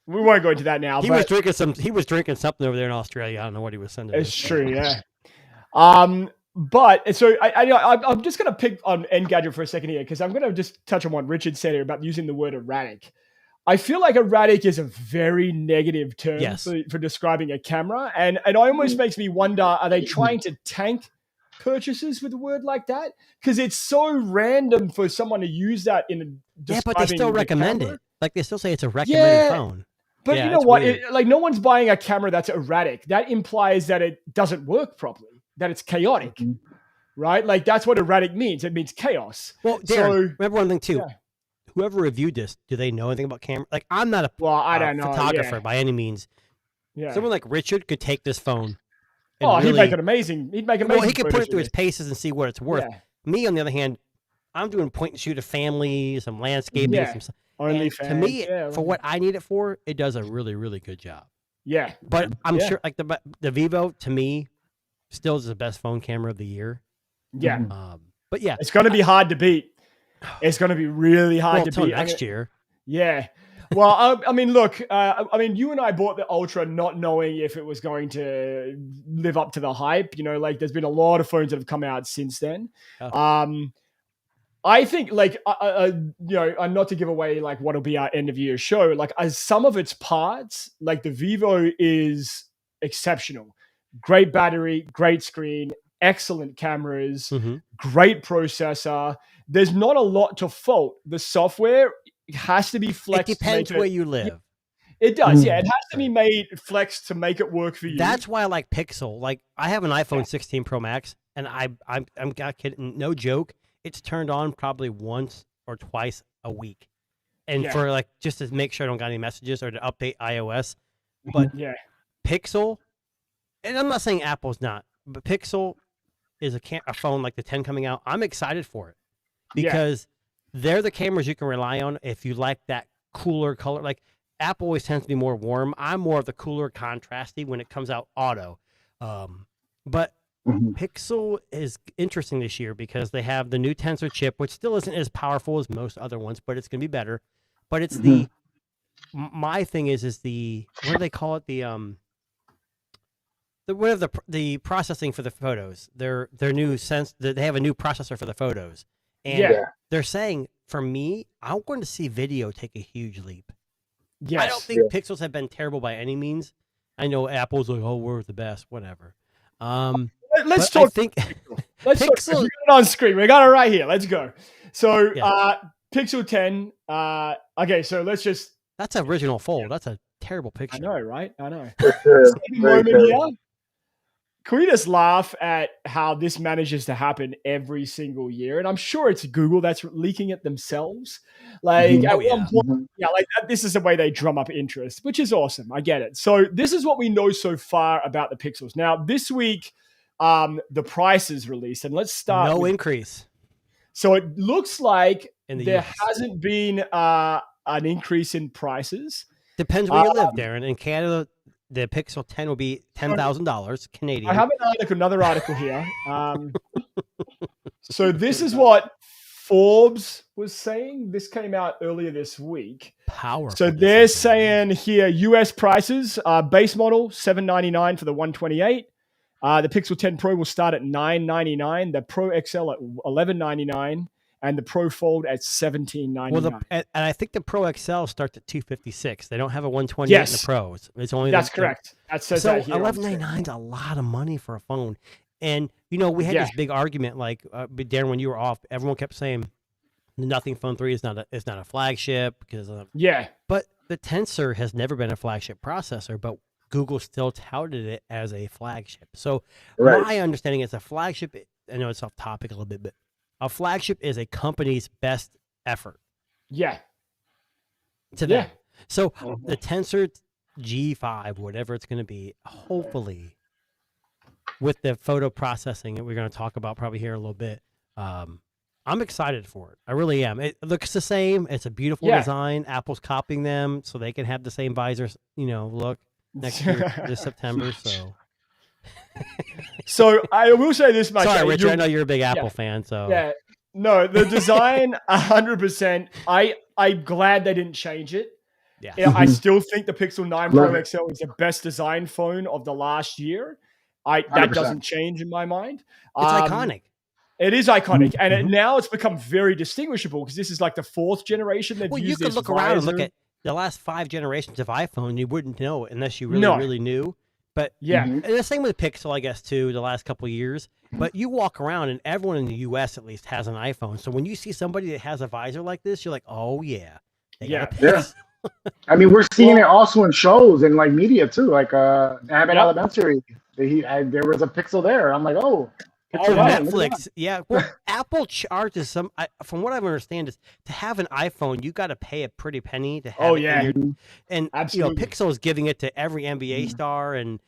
we won't go into that now. He was drinking something over there in Australia. I don't know what he was sending. It's true. Yeah. But so I'm just gonna pick on Engadget for a second here because I'm gonna just touch on what Richard said here about using the word erratic. I feel like erratic is a very negative term for describing a camera. And it almost makes me wonder, are they trying to tank purchases with a word like that? Because it's so random for someone to use that in describing but they still the recommend camera. it. Like they still say it's a recommended phone. But you know what? Like no one's buying a camera that's erratic. That implies that it doesn't work properly, that it's chaotic, right? Like that's what erratic means. It means chaos. Well, Darren, remember one thing too. Yeah. Whoever reviewed this, do they know anything about camera? Like, I'm not a I don't know, photographer by any means. Yeah. Someone like Richard could take this phone. He'd make it amazing. He'd make amazing. Well, he could put it through his paces and see what it's worth. Yeah. Me, on the other hand, I'm doing point and shoot of family, some landscaping, OnlyFans. To me, for what I need it for, it does a really, really good job. Yeah. But I'm sure, like the Vivo, to me, still is the best phone camera of the year. Yeah. But yeah, it's going to be hard to beat. It's going to be really hard to beat next year. Yeah. Well, I mean, look, you and I bought the Ultra not knowing if it was going to live up to the hype. Like there's been a lot of phones that have come out since then. Oh. I think, like, not to give away like what'll be our end of year show. Like, as some of its parts, like the Vivo is exceptional. Great battery, great screen, excellent cameras, great processor. There's not a lot to fault. The software has to be flexed. It depends where you live. It does, yeah. It has to be made flexed to make it work for you. That's why I like Pixel. Like I have an iPhone 16 Pro Max, and I'm not kidding, no joke. It's turned on probably once or twice a week, and for like just to make sure I don't got any messages or to update iOS. But Pixel, and I'm not saying Apple's not, but Pixel is a phone like the 10 coming out. I'm excited for it. Because they're the cameras you can rely on if you like that cooler color. Like Apple always tends to be more warm. I'm more of the cooler, contrasty when it comes out auto. But Pixel is interesting this year because they have the new Tensor chip, which still isn't as powerful as most other ones, but it's going to be better. But it's my thing is the what do they call it? The processing for the photos. Their new they have a new processor for the photos, and Yeah. they're saying for me, I'm going to see video take a huge leap. Yes. I don't think Pixels have been terrible by any means. I know Apple's like, oh, we're the best, whatever. Let's but talk. I think Let's talk. Pixel- We got it on screen. We got it right here. Let's go. So, Yeah. Pixel 10. Okay, so let's just. that's original fold. That's a terrible picture. I know, right? I know. For sure. Second Very moment good. here. Can we just laugh at how this manages to happen every single year? And I'm sure it's Google that's leaking it themselves. Like Mhm. at Oh, yeah. one point, Mhm. yeah, like this is the way they drum up interest, which is awesome. I get it. So this is what we know so far about the Pixels. Now this week, the price is released, and let's start. No with- increase so it looks like in the there US. hasn't been an increase in prices. Depends where you live, Darren. In Canada, the Pixel 10 will be $10,000 Canadian. I have another article here. So this is what Forbes was saying. This came out earlier this week. Powerful. So they're saying here, US prices, base model $799 for the 128. The Pixel 10 Pro will start at $999. The Pro XL at $1199, and the Pro Fold at $1799. Well, and I think the Pro XL starts at $256. They don't have a 128 in Yes. the Pros. It's only That's the- correct. That says So that here. $1199 is a lot of money for a phone. And we had Yeah. this big argument, like Darren, when you were off, everyone kept saying the Nothing Phone 3 is not a flagship because Yeah. but the Tensor has never been a flagship processor, but Google still touted it as a flagship. So Right. my understanding is a flagship, I know it's off topic a little bit, but a flagship is a company's best effort Yeah. to Yeah. them. So the Tensor G5, whatever it's going to be, hopefully with the photo processing that we're going to talk about probably here in a little bit, I'm excited for it. I really am. It looks the same. It's a beautiful Yeah. design. Apple's copying them so they can have the same visors, look next year, this September. So So I will say this much. sorry, Richard. You're- I know you're a big Apple fan, so Yeah. No, the design, 100%. I'm glad they didn't change it. yeah. Yeah, I still think the Pixel 9 Love Pro it. XL is the best design phone of the last year. That 100%. doesn't change in my mind. It's iconic. It is iconic, and Mm-hmm. now it's become very distinguishable because this is like the fourth generation. They've Well, you used could this look around and look visor. at the last 5 generations of iPhone. You wouldn't know it unless you really, No. really knew. But Yeah, Mhm. and the same with Pixel, I guess, too, the last couple of years. But you walk around, and everyone in the U.S. at least has an iPhone. So when you see somebody that has a visor like this, you're like, oh, yeah. They got a Yeah. Pixel. I mean, we're seeing it also in shows and like media too. Like Abbott Yep. Elementary, there was a Pixel there. I'm like, oh, Oh, Pixel One, look at Netflix. Yeah. Well, Apple charges from what I understand, is to have an iPhone, you got to pay a pretty penny to have Oh, it in yeah. your, and Absolutely. Pixel is giving it to every NBA star and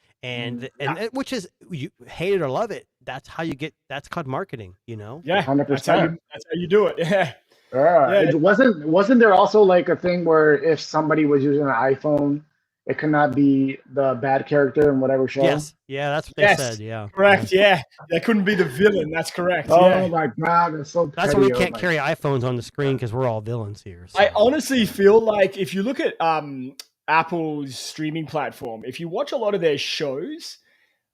which is, you hate it or love it. That's how you get. That's called marketing. yeah. 100%. That's how you do it. Yeah. Yeah. Yeah. It wasn't there also like a thing where if somebody was using an iPhone, it could not be the bad character in whatever show? Yes. Yeah, that's what they Yes. said. Yeah. Correct. Yeah. That couldn't be the villain. That's correct. Oh yeah. my god, that's so That's petty. why we Oh can't my- carry iPhones on the screen because we're all villains here. So. I honestly feel like if you look at Apple's streaming platform, if you watch a lot of their shows,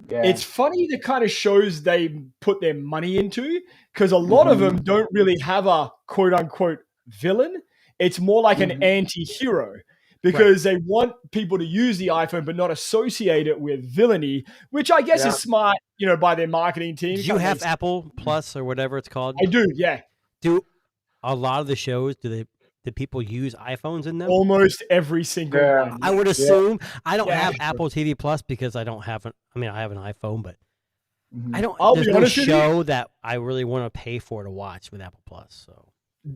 Yeah. it's funny the kind of shows they put their money into because a lot of them don't really have a quote unquote villain. It's more like an anti-hero because they want people to use the iPhone but not associate it with villainy, which I guess Yeah. is smart, by their marketing team. Do you Kinda have makes- Apple Plus or whatever it's called? I do, yeah. Do a lot of the shows? Do people use iPhones in them? Almost every single Yeah. one. I would assume. I don't Yeah. have Apple TV Plus because I don't have I have an iPhone, but I don't. I'll There's be no honest with you. show that I really want to pay for to watch with Apple Plus. So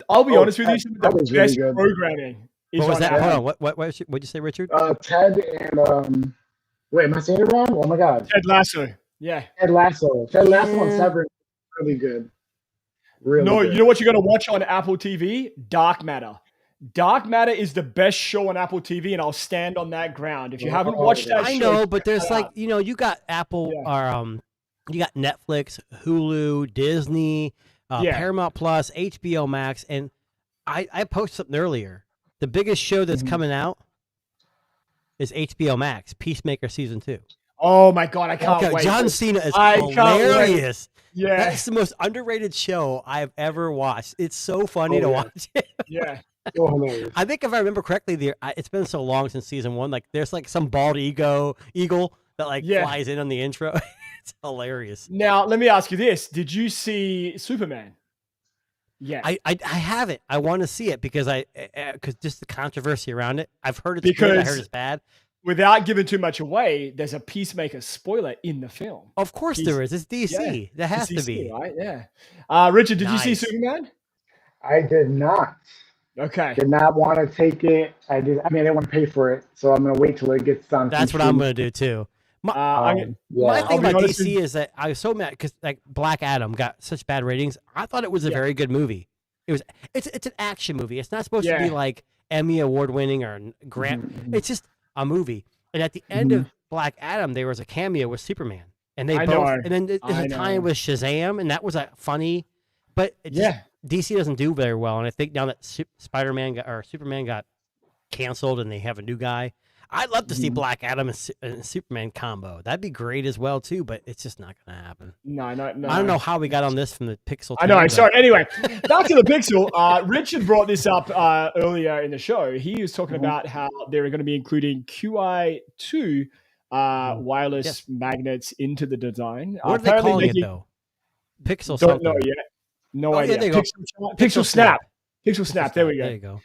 I'll be Oh, honest with you, some of that the was really best good. programming is what was on that? Apple. Hold on. What'd you say, Richard? Ted and wait, am I saying it wrong? Oh my god, Ted Lasso. Yeah. Ted Lasso. Ted Lasso Yeah. and Severance, really good. Really No, good. you know what you're going to watch on Apple TV? Dark Matter. Dark Matter is the best show on Apple TV, and I'll stand on that ground. If you haven't Oh, watched that I show, know, but there's check it like out. you got Apple Yeah. or you got Netflix, Hulu, Disney, Yeah. Paramount Plus, HBO Max, and I posted something earlier. The biggest show that's coming out is HBO Max Peacemaker season 2. Oh my god, I can't Okay, wait. John Cena is I can't wait. hilarious. Yeah, That's the most underrated show I've ever watched. It's so funny to yeah. watch it. yeah. So hilarious. I think if I remember correctly, it's been so long since season 1. Like, there's like some bald eagle that like Yeah. flies in on the intro. It's hilarious. Now, let me ask you this: did you see Superman? Yeah, I haven't. I want to see it because because just the controversy around it. I've heard it's good. I Because- heard it's bad. without giving too much away, there's a Peacemaker spoiler in the film. Of course He's- there is. It's DC. That has It's to be. DC, right? Yeah. Richard, did you see Nice. Superman? I did not. Okay. Did not want to take it. I didn't want to pay for it, so I'm gonna wait till it gets done. That's what I'm going to do too. I'm gonna- My Yeah. thing I'll be about honest DC is that I was so mad because like Black Adam got such bad ratings. I thought it was a very good movie. It's an action movie. It's not supposed to be Yeah. like Emmy award winning or Grant. It's just a movie. And at the end of Black Adam, there was a cameo with Superman, and they I both. know. And then there's I a tie know. with Shazam, and that was funny. But it just, Yeah. DC doesn't do very well, and I think now that Superman got canceled, and they have a new guy. I'd love to see Black Adam and Superman combo. That'd be great as well too, but it's just not going to happen. No. I don't know how we got on this from the Pixel. I know. team, I'm but- sorry. Anyway, back to the Pixel. Richard brought this up earlier in the show. He was talking about how they're going to be including QI2 wireless Yes. magnets into the design. What are they Apparently calling it making- though? Pixel Don't something. know yet. No Oh, yeah, idea. there you go. Pixel Snap. Pixel Snap. There we go. There you go.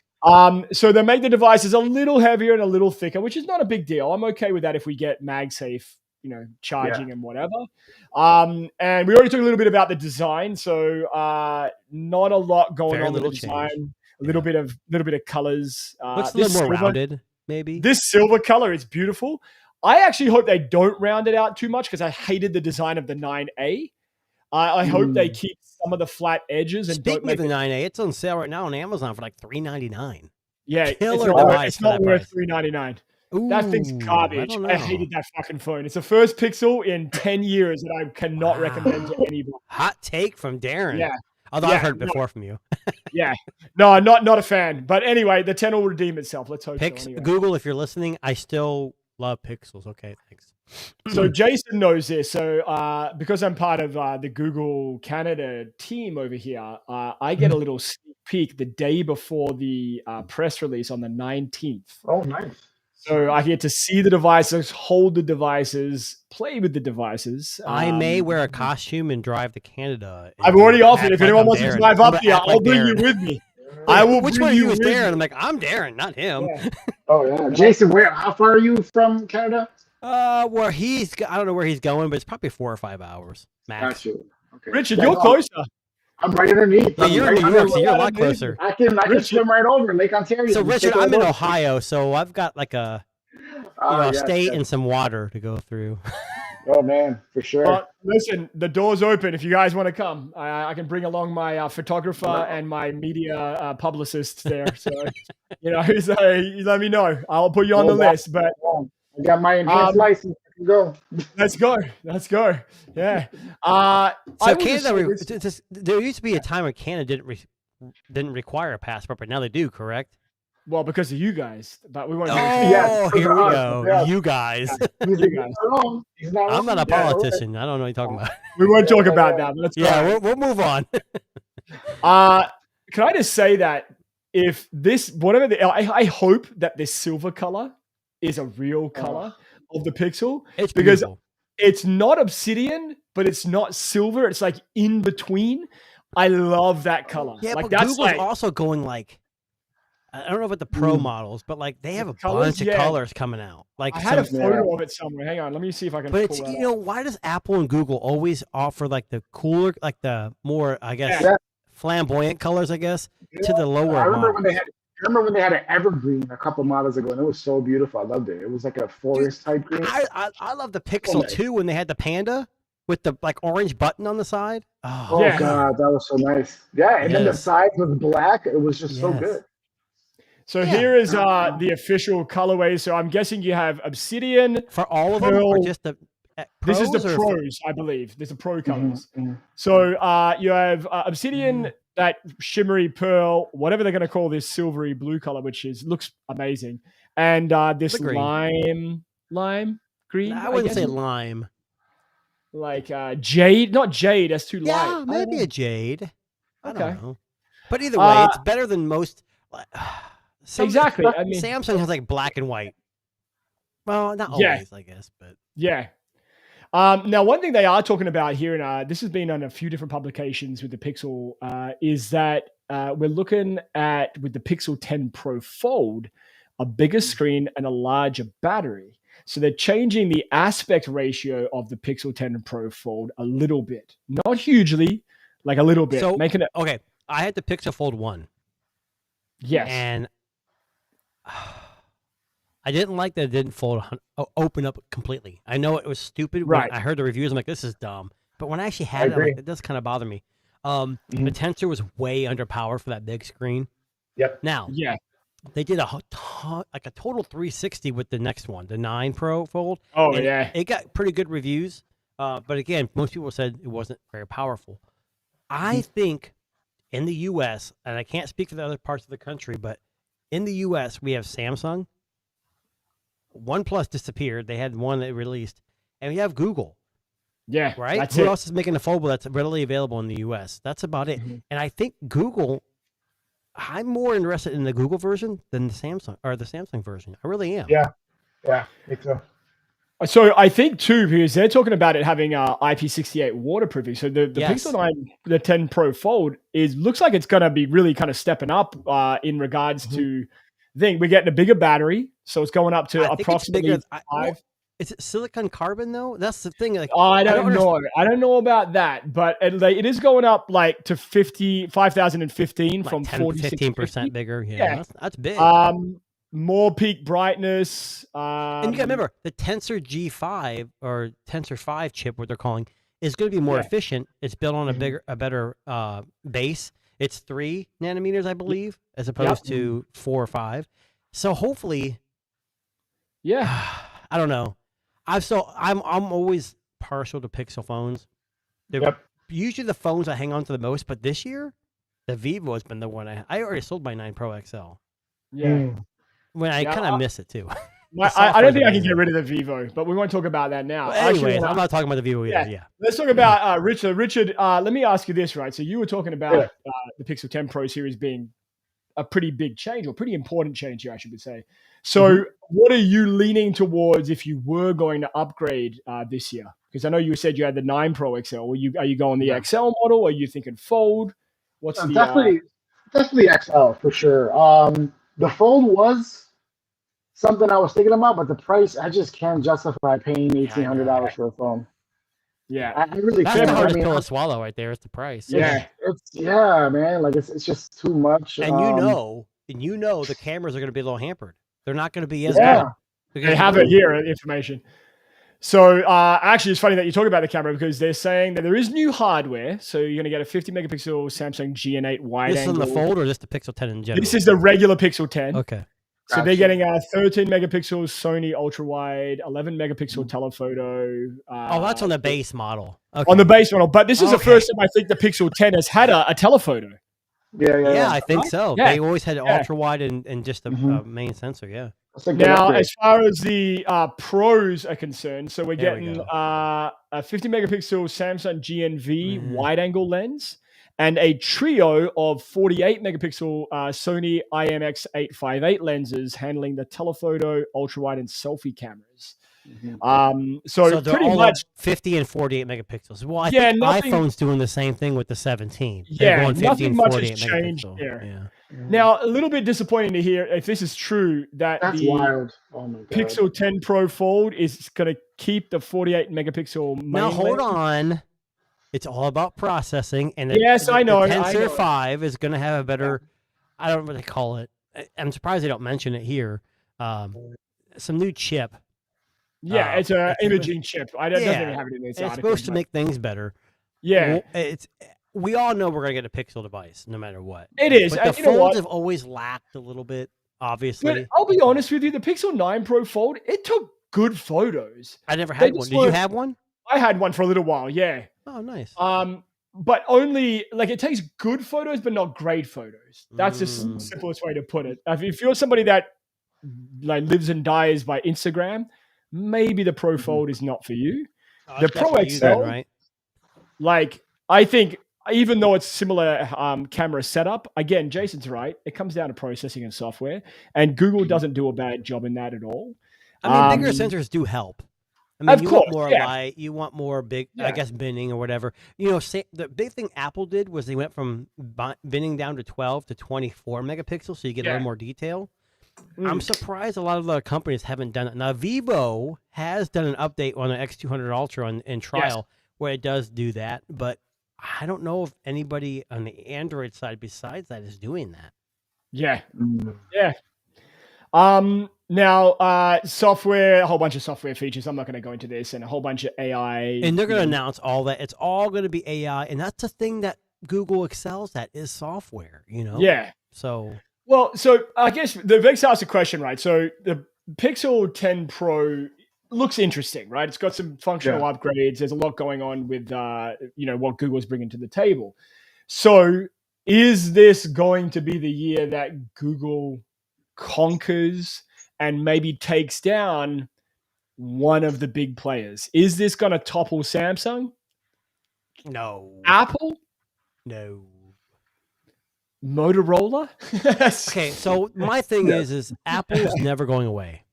So they make the devices a little heavier and a little thicker, which is not a big deal. I'm okay with that if we get MagSafe, charging and whatever. And we already talked a little bit about the design, so not a lot going Very on with the little change. design. A little bit of colors. Looks a this little more silver- rounded, maybe. This silver color is beautiful. I actually hope they don't round it out too much because I hated the design of the 9A. I hope they keep some of the flat edges and don't Speaking make of the it. 9A, it's on sale right now on Amazon for like $3.99. Yeah, it's killer not, device it's for not that worth price. $399. That thing's Ooh, garbage. don't I know. hated that fucking phone. It's the first Pixel in 10 years that I cannot recommend to anybody. Hot take from Darren. Yeah. Although Yeah, I've heard no. before from you. Yeah. No, not a fan. But anyway, the 10 will redeem itself. Let's hope so. Anyway. Google, if you're listening, I still love Pixels. Okay, thanks. So Jason knows this. So because I'm part of the Google Canada team over here, I get a little sneak peek the day before the press release on the 19th. Oh, nice. So I get to see the devices, hold the devices, play with the devices. I may wear a costume and drive to Canada. I've and already offered. act If anyone I'm wants to Darren. drive I'm up gonna here, act I'll like bring you Darren. with me. I will Which bring one of you is with me. Darren? I'm like, I'm Darren, not him. Yeah. Oh yeah, Jason. How far are you from Canada? Where I don't know where he's going, but it's probably 4 or 5 hours max. Got you. Okay. Richard, Yeah, you're no, closer. I'm right underneath. Yeah, I'm you're right in New York, under- so you're a lot underneath. closer. I can Richard- swim right over Lake Ontario. So Just Richard, take I'm in over. Ohio, so I've got like a Yeah, state yeah. and some water to go through. Oh man, for sure. But listen, the door's open. If you guys want to come, I can bring along my photographer and my media publicist there. So, so you let me know. I'll put you on the list. But I got my enhanced license. I can go. let's go. Yeah. So I will just Canada, say this- there used to be a time when Canada didn't require a passport, but now they do, correct? well, because of you guys, but we won't. Oh, Yes, here we us, go. yes. You guys. He's You guys. not wrong. He's not I'm wrong. not a Yeah, politician. I don't know what you're talking about. We won't talk about that. But let's go. Yeah, we'll move on. Can I just say that if this, whatever I hope that this silver color is a real color of the Pixel. It's Because- beautiful. It's not obsidian, but it's not silver. It's like in between. I love that color. Yeah, like but that's Google's like, also going like, I don't know about the pro models, but like they have a colors? bunch of Yeah. colors coming out. Like I had a some- photo of it somewhere. Hang on, let me see if I can. But pull it's that up. why does Apple and Google always offer like the cooler, like the more I guess Yeah. flamboyant colors, I guess, to the lower. I remember models. when they had an evergreen a couple models ago, and it was so beautiful. I loved it. It was like a forest type green. I love the Pixel too when they had the Panda with the like orange button on the side. Oh, Oh Yeah. god, that was so nice. Yeah, and then the Yes. sides was black. It was just so Yes. good. So Yeah. here is the official colorway. So I'm guessing you have obsidian. for all of them or Pearl- just the This is the pros, or for- pros, I believe. There's the pro colors. Mhm. So you have obsidian, that shimmery pearl, whatever they're going to call this silvery blue color, which looks amazing. and this The green. lime green. I wouldn't guess. say lime. Like jade, not jade. That's too Yeah, light. maybe a jade. I Okay. don't know. But either way, it's better than most. Exactly. I mean, Samsung has like black and white. Well, not Yeah. always, I guess, but yeah. Now, one thing they are talking about here, and this has been on a few different publications with the Pixel, is that we're looking at, with the Pixel 10 Pro Fold, a bigger screen and a larger battery. So they're changing the aspect ratio of the Pixel 10 Pro Fold a little bit. Not hugely, like a little bit. So, making it, okay. I had the Pixel Fold 1. yes. And I didn't like that it didn't open up completely. I know it was stupid. Right. When I heard the reviews, I'm like, this is dumb. But when I actually I had it, I'm agree. like, it does kind of bother me. The Tensor was way underpowered for that big screen. Yep. Now, Yeah. they did a total 360 with the next one, the 9 Pro Fold. Oh, and yeah. It got pretty good reviews. But again, most people said it wasn't very powerful. I think in the U.S., and I can't speak for the other parts of the country, but in the U.S., we have Samsung. OnePlus disappeared. They had one that released. And we have Google, Yeah. right? That's Who it. else is making a foldable that's readily available in the U.S.? That's about it. And I think Google, I'm more interested in the Google version than the Samsung version. I really am. Yeah. Yeah, me too. So I think too, because they're talking about it having IP68 waterproofing. So the Yes. Pixel 9, the 10 Pro Fold looks like it's going to be really kind of stepping up in regards to thing. We're getting a bigger battery, so it's going up to I think it's approximately bigger. 5. Is it silicon carbon though? That's the thing. Like, I don't understand- know. I don't know about that, but it is going up like to 5,015 like from 10, 15%. 15% bigger. Yeah, Yeah. That's big. More peak brightness. and you got to remember the Tensor G5 or Tensor 5 chip, what they're calling, is going to be more Yeah. efficient. It's built on a better base. It's 3 nanometers, I believe, as opposed to 4 or 5. So hopefully, Yeah. I don't know. I'm always partial to Pixel phones. They're Yep. usually the phones I hang on to the most, but this year, the Vivo has been the one I already sold my 9 Pro XL. Yeah. When I Yeah, kind of miss it too. I software's don't think I can amazing. get rid of the Vivo, but we won't talk about that now. Well, Actually, anyways, I'm not talking about the Vivo either. Yeah. let's talk about Richard. Richard, let me ask you this, right? So you were talking about the Pixel 10 Pro series being a pretty big change, or pretty important change here, I should say. So what are you leaning towards if you were going to upgrade this year? Because I know you said you had the 9 Pro XL. Are you going the XL model? Are you thinking Fold? What's the definitely XL for sure. The Fold was something I was thinking about, but the price, I just can't justify paying $1,800 for a phone. Yeah. I really That's can't. the I hardest mean, pill to swallow right there. Is the price. Yeah. man. Like it's just too much. And you know the cameras are going to be a little hampered. They're not going to be as Yeah. good. They have it here, information. So actually, it's funny that you talk about the camera because they're saying that there is new hardware. So you're going to get a 50 megapixel Samsung GN8 wide This is on angle. the Fold or just the Pixel 10 in general? This is the regular Pixel 10. Okay. So they're getting a 13 megapixel Sony ultra wide, 11 megapixel telephoto. Oh, that's on the base model. Okay. On the base model. But this is the Okay. first time I think the Pixel 10 has had a telephoto. Yeah, I think so. Yeah. They always had Yeah. ultra wide and just a main sensor. Yeah. Now, as far as the pros are concerned, so we're There we getting go. a 50 megapixel Samsung GNV wide angle lens and a trio of 48 megapixel Sony IMX858 lenses handling the telephoto, ultra wide, and selfie cameras. So they're pretty all much 50 and 48 megapixels. Well, I Yeah, think nothing- iPhone's doing the same thing with the 17. They're Yeah, going 50 nothing and much 48 has changed megapixel. there. Yeah. Now, a little bit disappointing to hear if this is true that That's the wild. Oh my god. Pixel 10 Pro Fold is going to keep the 48 megapixel main Now hold lens. on. It's all about processing, and Yes, I know, The I Tensor know. 5 is going to have a better. I don't know what they call it. I'm surprised they don't mention it here. Some new chip. Yeah, it's an it's- imaging chip. I don't Yeah, even have it in this It's article. supposed to but- make things better. Yeah, We all know we're going to get a Pixel device, no matter what. it is. But And the you know folds what? have always lacked a little bit. Obviously, But I'll be honest with you, the Pixel 9 Pro Fold, it took good photos. I never they had one. just Did you weren't- have one? I had one for a little while, yeah. Oh, nice. But only like it takes good photos, but not great photos. That's the Mm. simplest way to put it. If you're somebody that like lives and dies by Instagram, maybe the Pro Fold is not for you. Oh, The that's Pro definitely you then, XL, right? like I think even though it's similar camera setup, again, Jason's right. It comes down to processing and software, and Google doesn't do a bad job in that at all. I mean, bigger sensors do help. I mean, Of you course, want more yeah. light, you want more big, Yeah. I guess, binning or whatever. You know, the big thing Apple did was they went from binning down to 12 to 24 megapixels, so you get a Yeah. little more detail. I'm surprised a lot of other companies haven't done it. Now, Vivo has done an update on the X200 Ultra in trial where it does do that, but I don't know if anybody on the Android side besides that is doing that. Yeah. Yeah. Now, software, a whole bunch of software features. I'm not going to go into this, and a whole bunch of AI. And they're going to announce all that. It's all going to be AI, and that's the thing that Google excels at is software, you know? Yeah. So, Well, so I guess the Vex asked a question, right? So the Pixel 10 Pro looks interesting, right? It's got some functional upgrades. There's a lot going on with, what Google's bringing to the table. So is this going to be the year that Google conquers and maybe takes down one of the big players? Is this going to topple Samsung? no. Apple? No. Motorola? Okay, so my thing is Apple's never going away.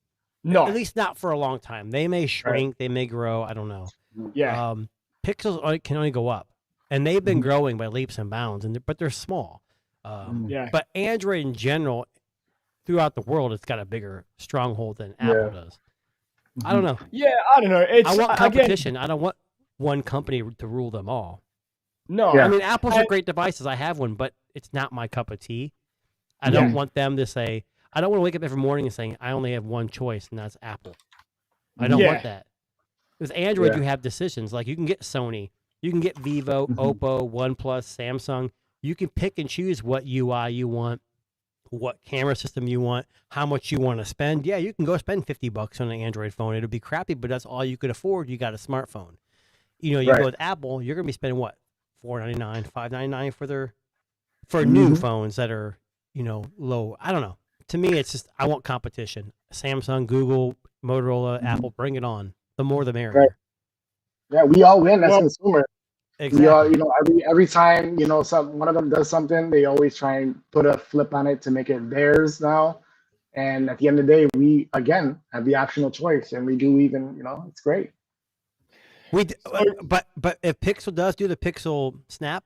No. At least not for a long time. They may shrink, they may grow, I don't know. Yeah. Pixels can only go up. And they've been growing by leaps and bounds, but they're small. But Android in general, throughout the world, it's got a bigger stronghold than Apple does. I don't know. Yeah, I don't know. I want competition. I don't want one company to rule them all. No. Yeah. I mean, Apple's are great devices. I have one, but it's not my cup of tea. I don't want them to say, I don't want to wake up every morning and saying, I only have one choice, and that's Apple. I don't want that. With Android, you have decisions. Like you can get Sony, you can get Vivo, Oppo, OnePlus, Samsung. You can pick and choose what UI you want, what camera system you want, how much you want to spend. Yeah, you can go spend $50 on an Android phone. It'll be crappy, but that's all you could afford. You got a smartphone. You know, you go with Apple, you're going to be spending what? $499, $599 for new phones that are, low. I don't know. To me, it's just I want competition. Samsung, Google, Motorola, Apple, bring it on. The more, the merrier. Right. Yeah, we all win as consumers. Exactly. We all, every time one of them does something, they always try and put a flip on it to make it theirs now. And at the end of the day, we again have the optional choice, and we do even. It's great. But if Pixel does do the Pixel Snap,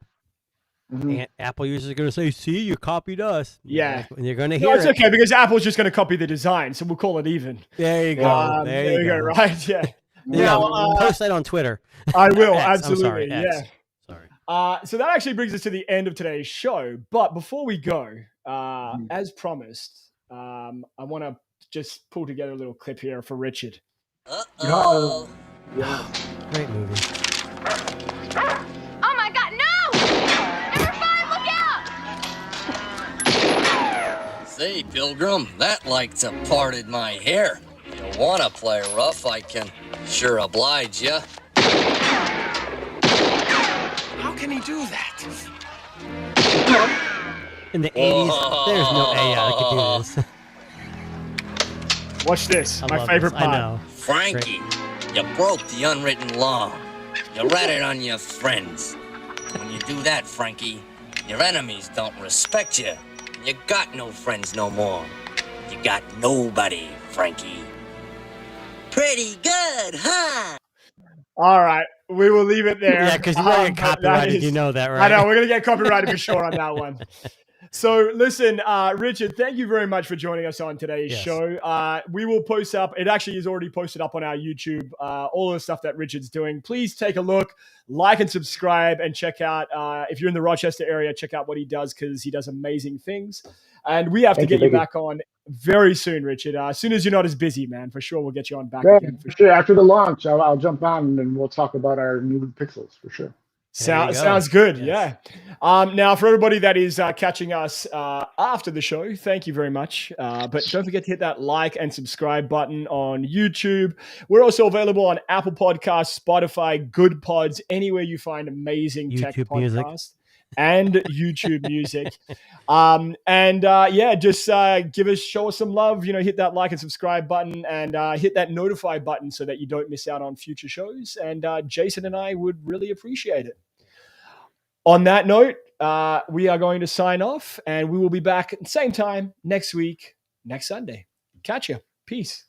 Apple users are going to say, "See, you copied us." Yeah, and you're going to hear it's okay because Apple's just going to copy the design, so we'll call it even. There you go. There you go. Right? Yeah. Now, post that on Twitter. I will X, absolutely. I'm sorry, Sorry. So that actually brings us to the end of today's show. But before we go, as promised, I want to just pull together a little clip here for Richard. Uh-oh. Yeah. Great movie. Oh my God, no! Number 5, look out! Say, Pilgrim, that like to parted my hair. If you want to play rough, I can sure oblige ya. How can he do that? In the 80s, there's no AI that could do this. Watch this. I My love favorite this. part. I know. Frankie, you broke the unwritten law. You ratted on your friends. When you do that, Frankie, your enemies don't respect you. You got no friends no more. You got nobody, Frankie. Pretty good, huh? All right. We will leave it there. Yeah, because you're going to get copyrighted. You know that, right? I know. We're going to get copyrighted for sure on that one. So listen, Richard, thank you very much for joining us on today's show. We will post up. It actually is already posted up on our YouTube, all the stuff that Richard's doing. Please take a look, like and subscribe, and check out, if you're in the Rochester area, check out what he does because he does amazing things. And we have to get you back on very soon, Richard. As soon as you're not as busy, man, for sure we'll get you on back again. For sure. After the launch, I'll jump on and we'll talk about our new Pixels for sure. Sounds good. Yes. Yeah. Now, for everybody that is catching us after the show, thank you very much. But don't forget to hit that like and subscribe button on YouTube. We're also available on Apple Podcasts, Spotify, Good Pods, anywhere you find amazing YouTube tech music. podcasts. and YouTube Music. Just show us some love. Hit that like and subscribe button, and hit that notify button so that you don't miss out on future shows. And Jason and I would really appreciate it. On that note, we are going to sign off, and we will be back at the same time next week, next Sunday. Catch you. Peace.